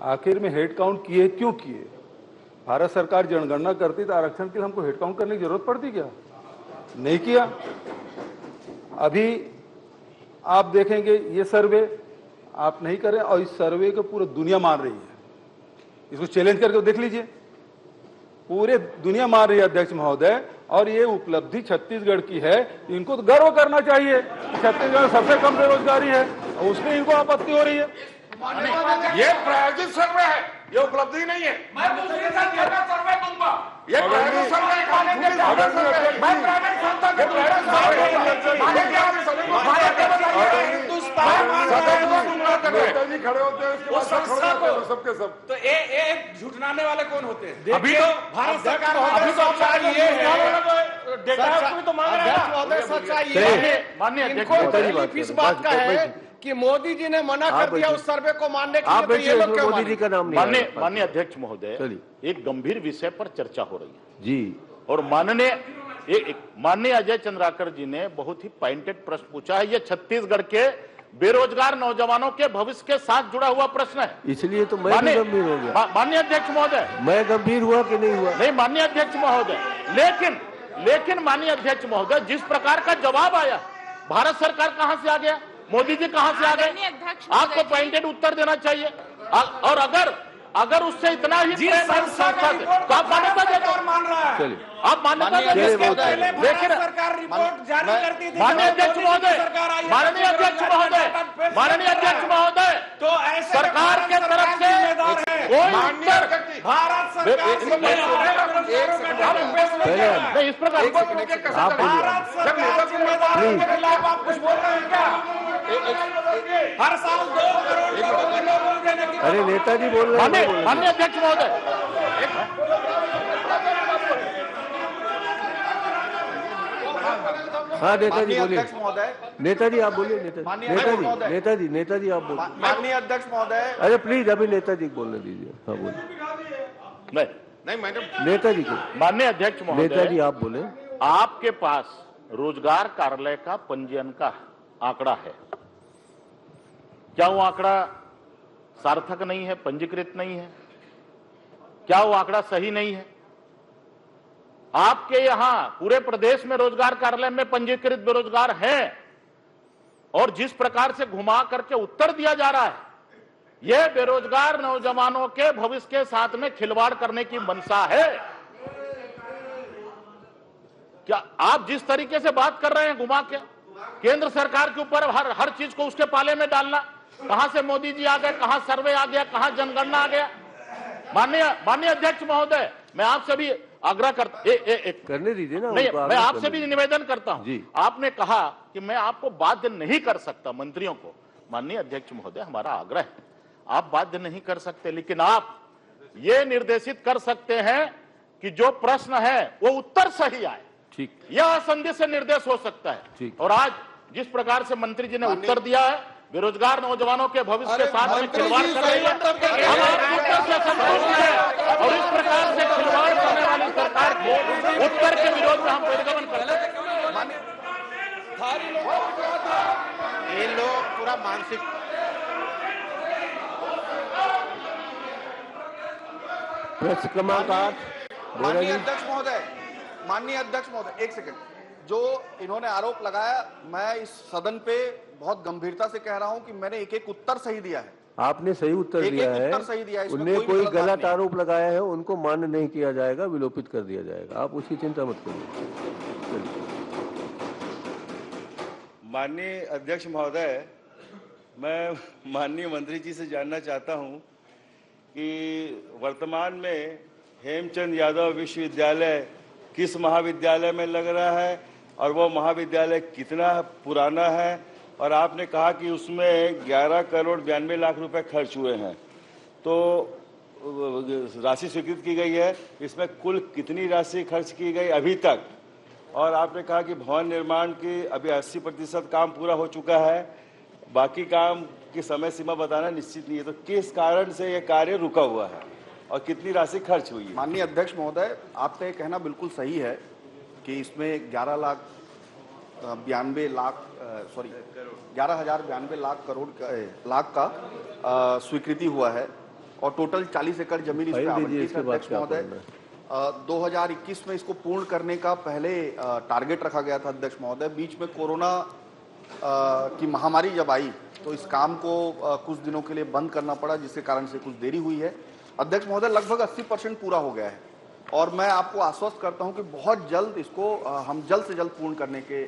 आखिर में हेड काउंट किए क्यों किए? भारत सरकार जनगणना करती तो आरक्षण के लिए हमको हेड काउंट करने की जरूरत पड़ती क्या? नहीं किया। अभी आप देखेंगे ये सर्वे आप नहीं करें और इस सर्वे को पूरी दुनिया मान रही है। इसको चैलेंज करके देख लीजिए, पूरे दुनिया मान रही है अध्यक्ष महोदय। और ये उपलब्धि छत्तीसगढ़ की है, इनको तो गर्व करना चाहिए। छत्तीसगढ़ में सबसे कम बेरोजगारी है और उसमें इनको आपत्ति हो रही है। ये प्रायोजित सर्वे है, ये उपलब्धि नहीं है। मैं दूसरी सर्वे दूंगा। ये प्रायोजित सर्वे मैं प्राइवेट संस्था के खड़े होते हैं सबके सब। तो ये झूठनाने वाले कौन होते हैं? अभी तो भारत सरकार, अभी तो सच्चाई ये है, डेटा भी तो मांग रहे हैं। सच्चाई ये है माननीय इस बात का है कि मोदी जी ने मना कर दिया उस सर्वे को मानने के लिए, तो ये लोग क्यों मोदी जी का नाम नहीं? माननीय अध्यक्ष महोदय, एक गंभीर विषय पर चर्चा हो रही है जी। और माननीय अजय चंद्राकर जी ने बहुत ही पॉइंटेड प्रश्न पूछा है। ये छत्तीसगढ़ के बेरोजगार नौजवानों के भविष्य के साथ जुड़ा हुआ प्रश्न है, इसलिए तो मैं भी गंभीर हो गया। माननीय अध्यक्ष महोदय, मैं गंभीर हुआ कि नहीं हुआ? नहीं माननीय अध्यक्ष महोदय, लेकिन माननीय अध्यक्ष महोदय, जिस प्रकार का जवाब आया, भारत सरकार कहां से आ गया, मोदी जी कहां से आ गए? आपको पॉइंटेड उत्तर देना चाहिए। और अगर उससे इतना ही संस्था से तो आप मान्यता देते मान रहा है। चलिए आप मान्यता देते, लेकिन सरकार रिपोर्ट जारी करती थी। माननीय अध्यक्ष महोदय, माननीय अध्यक्ष महोदय, तो ऐसे सरकार के तरफ से कोई उत्तर भारत सरकार नहीं, इस प्रकार भारत सरकार जिम्मेदारी के खिलाफ आप कुछ बोल रहे हैं क्या? हर साल 2 करोड़ लोगों को देने की। अरे नेताजी बोल रहे हैं। माननीय अध्यक्ष महोदय, हाँ नेताजी बोलिए। अध्यक्ष महोदय, नेताजी आप बोलिए। नेताजी आप बोलिए। माननीय अध्यक्ष महोदय, अरे प्लीज अभी नेताजी को बोलने दीजिए। हाँ बोलिए। नहीं मैंने नेताजी को। माननीय अध्यक्ष महोदय, नेताजी आप बोले। आपके पास रोजगार कार्यालय का पंजीयन का आंकड़ा है, क्या वो आंकड़ा सार्थक नहीं है, पंजीकृत नहीं है? क्या वो आंकड़ा सही नहीं है? आपके यहां पूरे प्रदेश में रोजगार कार्यालय में पंजीकृत बेरोजगार हैं और जिस प्रकार से घुमा करके उत्तर दिया जा रहा है, यह बेरोजगार नौजवानों के भविष्य के साथ में खिलवाड़ करने की मंशा है। क्या आप जिस तरीके से बात कर रहे हैं घुमा के केंद्र सरकार के ऊपर हर चीज को उसके पाले में डालना, कहां से मोदी जी आ गए, कहां सर्वे आ गया, कहां जनगणना आ गया। माननीय अध्यक्ष महोदय, मैं आपसे भी आग्रह करता करने दीजिए ना, नहीं, मैं आपसे भी निवेदन करता हूं। आपने कहा कि मैं आपको बाध्य नहीं कर सकता मंत्रियों को। माननीय अध्यक्ष महोदय, हमारा आग्रह है, आप बाध्य नहीं कर सकते, लेकिन आप ये निर्देशित कर सकते हैं कि जो प्रश्न है वो उत्तर सही आए। ठीक, यह संदेश से निर्देश हो सकता है। और आज जिस प्रकार से मंत्री जी ने उत्तर दिया है, बेरोजगार नौजवानों के भविष्य के साथ में खिलवाड़ कर रही है, हम आपके उत्तर से संतुष्ट हैं और इस प्रकार से खिलवाड़ करने वाली सरकार को उत्तर के विरोध में हम प्रतिगमन करते हैं। ये लोग पूरा मानसिक प्रश्न क्रमांक 8। माननीय अध्यक्ष महोदय, एक सेकंड। जो इन्होंने आरोप लगाया, मैं इस सदन पे बहुत गंभीरता से कह रहा हूं कि मैंने एक एक उत्तर सही दिया है। आपने सही उत्तर दिया है, उन्हें कोई गलत आरोप लगाया है उनको मान्य नहीं किया जाएगा, विलोपित कर दिया जाएगा। आप उसकी चिंता मत करिए। माननीय अध्यक्ष महोदय, मैं माननीय मंत्री जी से जानना चाहता हूं कि वर्तमान में हेमचंद यादव विश्वविद्यालय किस महाविद्यालय में लग रहा है और वो महाविद्यालय कितना पुराना है, और आपने कहा कि उसमें 11 करोड़ 92 लाख रुपए खर्च हुए हैं, तो राशि स्वीकृत की गई है, इसमें कुल कितनी राशि खर्च की गई अभी तक, और आपने कहा कि भवन निर्माण की अभी 80% काम पूरा हो चुका है, बाकी काम की समय सीमा बताना निश्चित नहीं है, तो किस कारण से ये कार्य रुका हुआ है और कितनी राशि खर्च हुई है? माननीय अध्यक्ष महोदय, आपका ये कहना बिल्कुल सही है कि इसमें 11,92 लाख करोड़ लाख का स्वीकृति हुआ है और टोटल 40 एकड़ जमीन इसमें आवंटित है। अध्यक्ष महोदय, 2021 में इसको पूर्ण करने का पहले टारगेट रखा गया था। अध्यक्ष महोदय, बीच में कोरोना की महामारी जब आई तो इस काम को कुछ दिनों के लिए बंद करना पड़ा, जिसके कारण से कुछ देरी हुई है। अध्यक्ष महोदय, लगभग 80% पूरा हो गया है और मैं आपको आश्वस्त करता हूं कि बहुत जल्द इसको हम जल्द से जल्द पूर्ण करने के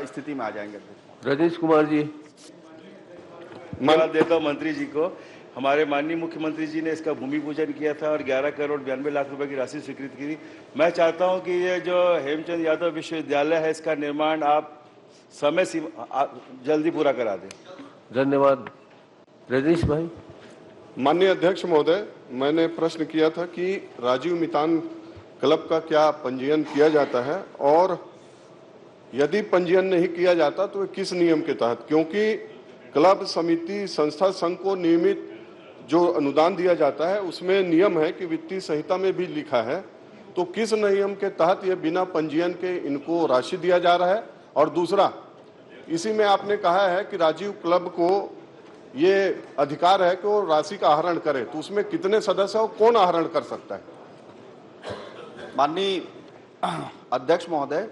स्थिति में आ जाएंगे। रजनीश कुमार जी। मैं देता हूं मंत्री जी को। हमारे माननीय मुख्यमंत्री जी ने इसका भूमि पूजन किया था और 11 करोड़ 92 लाख रुपए की राशि स्वीकृत की थी। मैं चाहता हूं कि ये जो हेमचंद यादव विश्वविद्यालय है, इसका निर्माण आप समय सीमा जल्दी पूरा करा दें। धन्यवाद। रजनीश भाई। माननीय अध्यक्ष महोदय, मैंने प्रश्न किया था कि राजीव मितान क्लब का क्या पंजीयन किया जाता है और यदि पंजीयन नहीं किया जाता तो किस नियम के तहत, क्योंकि क्लब समिति संस्था संघ को नियमित जो अनुदान दिया जाता है उसमें नियम है कि वित्तीय संहिता में भी लिखा है, तो किस नियम के तहत ये बिना पंजीयन के इनको राशि दिया जा रहा है। और दूसरा, इसी में आपने कहा है कि राजीव क्लब को ये अधिकार है कि वो राशि का आहरण करे, तो उसमें कितने सदस्य और कौन आहरण कर सकता है? माननीय अध्यक्ष महोदय,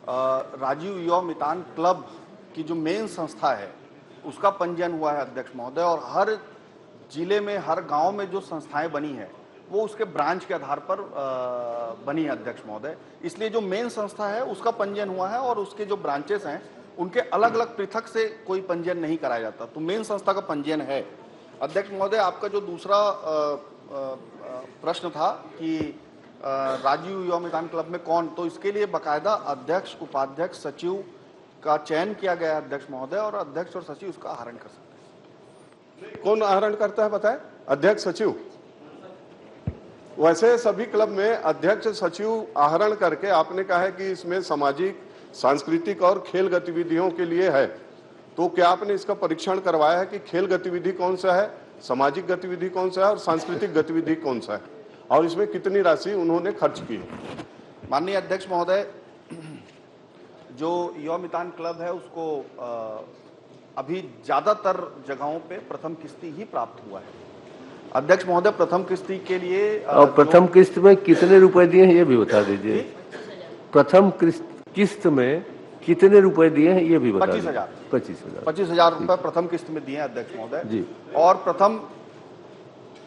राजीव युवा मितान क्लब की जो मेन संस्था है उसका पंजीयन हुआ है अध्यक्ष महोदय, और हर जिले में हर गांव में जो संस्थाएं बनी है वो उसके ब्रांच के आधार पर बनी है अध्यक्ष महोदय। इसलिए जो मेन संस्था है उसका पंजीयन हुआ है और उसके जो ब्रांचेस हैं उनके अलग अलग पृथक से कोई पंजीयन नहीं कराया जाता, तो मेन संस्था का पंजीयन है। अध्यक्ष महोदय, आपका जो दूसरा प्रश्न था कि राजीव युवा मितान क्लब में कौन, तो इसके लिए बकायदा अध्यक्ष, उपाध्यक्ष, सचिव का चयन किया गया है अध्यक्ष महोदय, और अध्यक्ष और सचिव उसका आहरण कर सकते हैं। कौन आहरण करता है बताए? अध्यक्ष, सचिव? वैसे सभी क्लब में अध्यक्ष सचिव आहरण करके, आपने कहा है कि इसमें सामाजिक, सांस्कृतिक और खेल गतिविधियों के लिए है, तो क्या आपने इसका परीक्षण करवाया है कि खेल गतिविधि कौन सा है, सामाजिक गतिविधि कौन सा है और सांस्कृतिक गतिविधि कौन सा है, और इसमें कितनी राशि उन्होंने खर्च की? माननीय अध्यक्ष महोदय, जो युवा मितान क्लब है उसको अभी ज्यादातर जगहों पे प्रथम किस्ती ही प्राप्त हुआ है अध्यक्ष महोदय। प्रथम किस्ती के लिए और प्रथम किस्त में कितने रुपए दिए हैं ये भी बता दीजिए। प्रथम किस्त में कितने रुपए दिए हैं ये भी बता दीजिए। 25,000 रुपए प्रथम किस्त में दिए हैं अध्यक्ष महोदय जी। और प्रथम,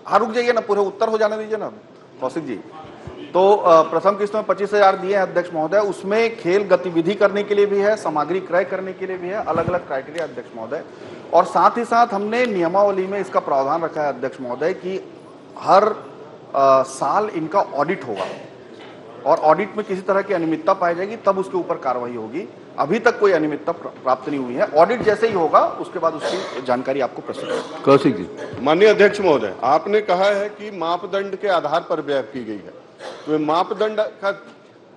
हाँ रुक जाइए ना, पूरे उत्तर हो जाने दीजिए ना कौशिक जी। तो प्रथम किस्त में 25,000 दिए हैं अध्यक्ष महोदय। उसमें खेल गतिविधि करने के लिए भी है, सामग्री क्रय करने के लिए भी है, अलग अलग क्राइटेरिया अध्यक्ष महोदय। और साथ ही साथ हमने नियमावली में इसका प्रावधान रखा है अध्यक्ष महोदय कि हर साल इनका ऑडिट होगा और ऑडिट में किसी तरह की अनियमितता पाई जाएगी तब उसके ऊपर कार्रवाई होगी। अभी तक कोई अनियमितता प्राप्त नहीं हुई है। ऑडिट जैसे ही होगा उसके बाद उसकी जानकारी आपको प्रस्तुत। कौशिक जी। माननीय अध्यक्ष महोदय, आपने कहा है कि मापदंड के आधार पर व्यय की गई है, तो मापदंड का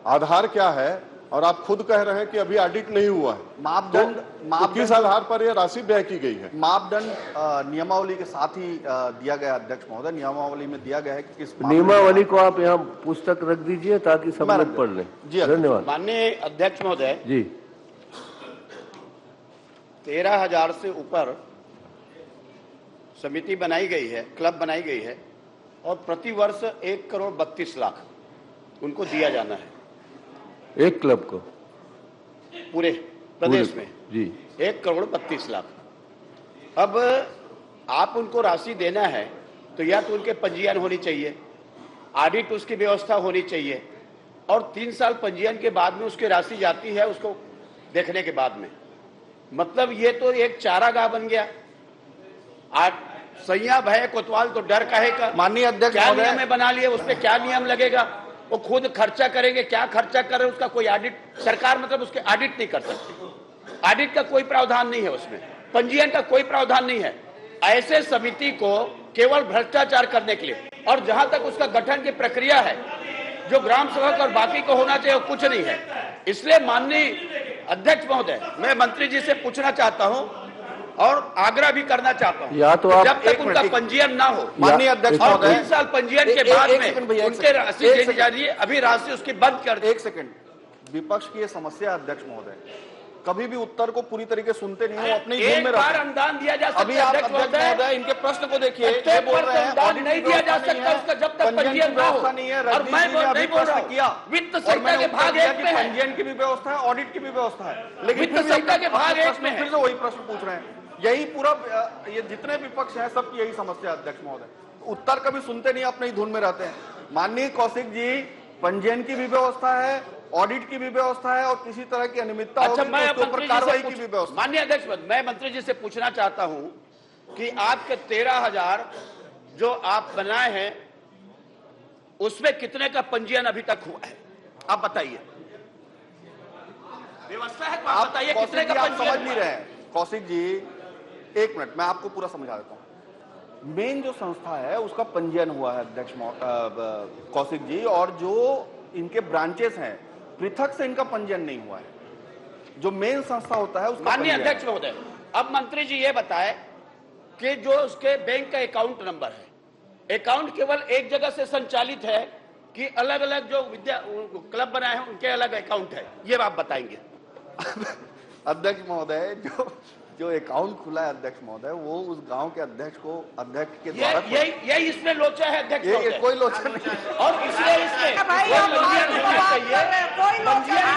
आधार क्या है? और आप खुद कह रहे हैं कि अभी ऑडिट नहीं हुआ है। मापदंड तो किस आधार पर यह राशि व्यय की गई है? मापदंड नियमावली के साथ ही दिया गया अध्यक्ष महोदय। नियमावली में दिया गया है कि किस नियमावली को आप यहाँ पुस्तक रख दीजिए ताकि सब लोग पढ़ लें। जी धन्यवाद। माननीय अध्यक्ष महोदय जी, 13,000 से ऊपर समिति बनाई गई है, क्लब बनाई गई है और प्रति वर्ष 1,32,00,000 उनको दिया जाना है। एक क्लब को पूरे प्रदेश में जी 1,32,00,000। अब आप उनको राशि देना है तो या तो उनके पंजीयन होनी चाहिए, ऑडिट उसकी व्यवस्था होनी चाहिए और 3 साल पंजीयन के बाद में उसकी राशि जाती है उसको देखने के बाद में। मतलब ये तो एक चारागाह बन गया। आज सैया भय कोतवाल तो डर काहे का। माननीय अध्यक्ष क्या नियम है बना लिए, उसमें क्या नियम लगेगा? वो खुद खर्चा करेंगे, क्या खर्चा कर रहे उसका कोई ऑडिट सरकार मतलब उसके ऑडिट नहीं कर सकती। ऑडिट का कोई प्रावधान नहीं है, उसमें पंजीयन का कोई प्रावधान नहीं है। ऐसे समिति को केवल भ्रष्टाचार करने के लिए और जहां तक उसका गठन की प्रक्रिया है जो ग्राम सेवक और बाकी को होना चाहिए वो कुछ नहीं है। इसलिए माननीय अध्यक्ष महोदय, मैं मंत्री जी से पूछना चाहता हूं और आग्रह भी करना चाहता हूं, या तो आप जब तक उनका पंजीयन ना हो, माननीय अध्यक्ष महोदय, 3 साल पंजीयन के बाद में उनके राशि देनी जा रही है, अभी राशि उसकी बंद कर। 1 सेकंड। विपक्ष की ये समस्या अध्यक्ष महोदय, कभी भी उत्तर को पूरी तरीके सुनते नहीं हो, अपनी धुन में बार अनुदान दिया जा सकता है। अभी आप अध्यक्ष महोदय इनके प्रश्न को देखिए, ये बोल रहे हैं अनुदान नहीं दिया जा सकता उसका जब तक पंजीयन ना हो। और मैं नहीं बोल रहा किया वित्त संहिता के भाग 1 में है, पंजीयन की भी व्यवस्था है, ऑडिट की भी व्यवस्था है, लेकिन वित्त संहिता के भाग 1 में फिर से वही प्रश्न पूछ रहे हैं। यही पूरा ये जितने विपक्ष हैं सबकी यही समस्या अध्यक्ष महोदय, उत्तर कभी सुनते नहीं, अपनी धुन में रहते हैं। माननीय कौशिक जी, पंजीयन की भी व्यवस्था है, ऑडिट की भी व्यवस्था है और किसी तरह की अनियमितता अच्छा, मैं उसके ऊपर कार्रवाई की भी व्यवस्था। माननीय अध्यक्ष, मैं मंत्री जी से पूछना चाहता हूं कि आपके 13,000 जो आप बनाए हैं उसमें कितने का पंजीयन अभी तक हुआ है, आप बताइए। व्यवस्था है तो आप बताइए कितने का पंजीयन। समझ नहीं रहे हैं कौशिक जी, 1 मिनट मैं आपको पूरा समझा देता हूं। मेन जो संस्था है उसका पंजीयन हुआ है अध्यक्ष कौशिक जी, और जो इनके ब्रांचेस हैं पृथक से इनका पंजीयन नहीं हुआ है। जो मेन संस्था होता है उसका। माननीय अध्यक्ष महोदय, अब मंत्री जी ये बताए कि जो उसके बैंक का अकाउंट नंबर है, अकाउंट केवल एक जगह से संचालित है कि अलग अलग जो क्लब बनाए हैं उनके अलग अकाउंट है, ये आप बताएंगे। अध्यक्ष महोदय, जो अकाउंट खुला है अध्यक्ष महोदय, वो उस गांव के अध्यक्ष को अध्यक्ष के द्वारा यही इसमें लोचा है अध्यक्ष महोदय। कोई लोचा नहीं और इसलिए इसमें पंजीयन होना चाहिए। पंजीयन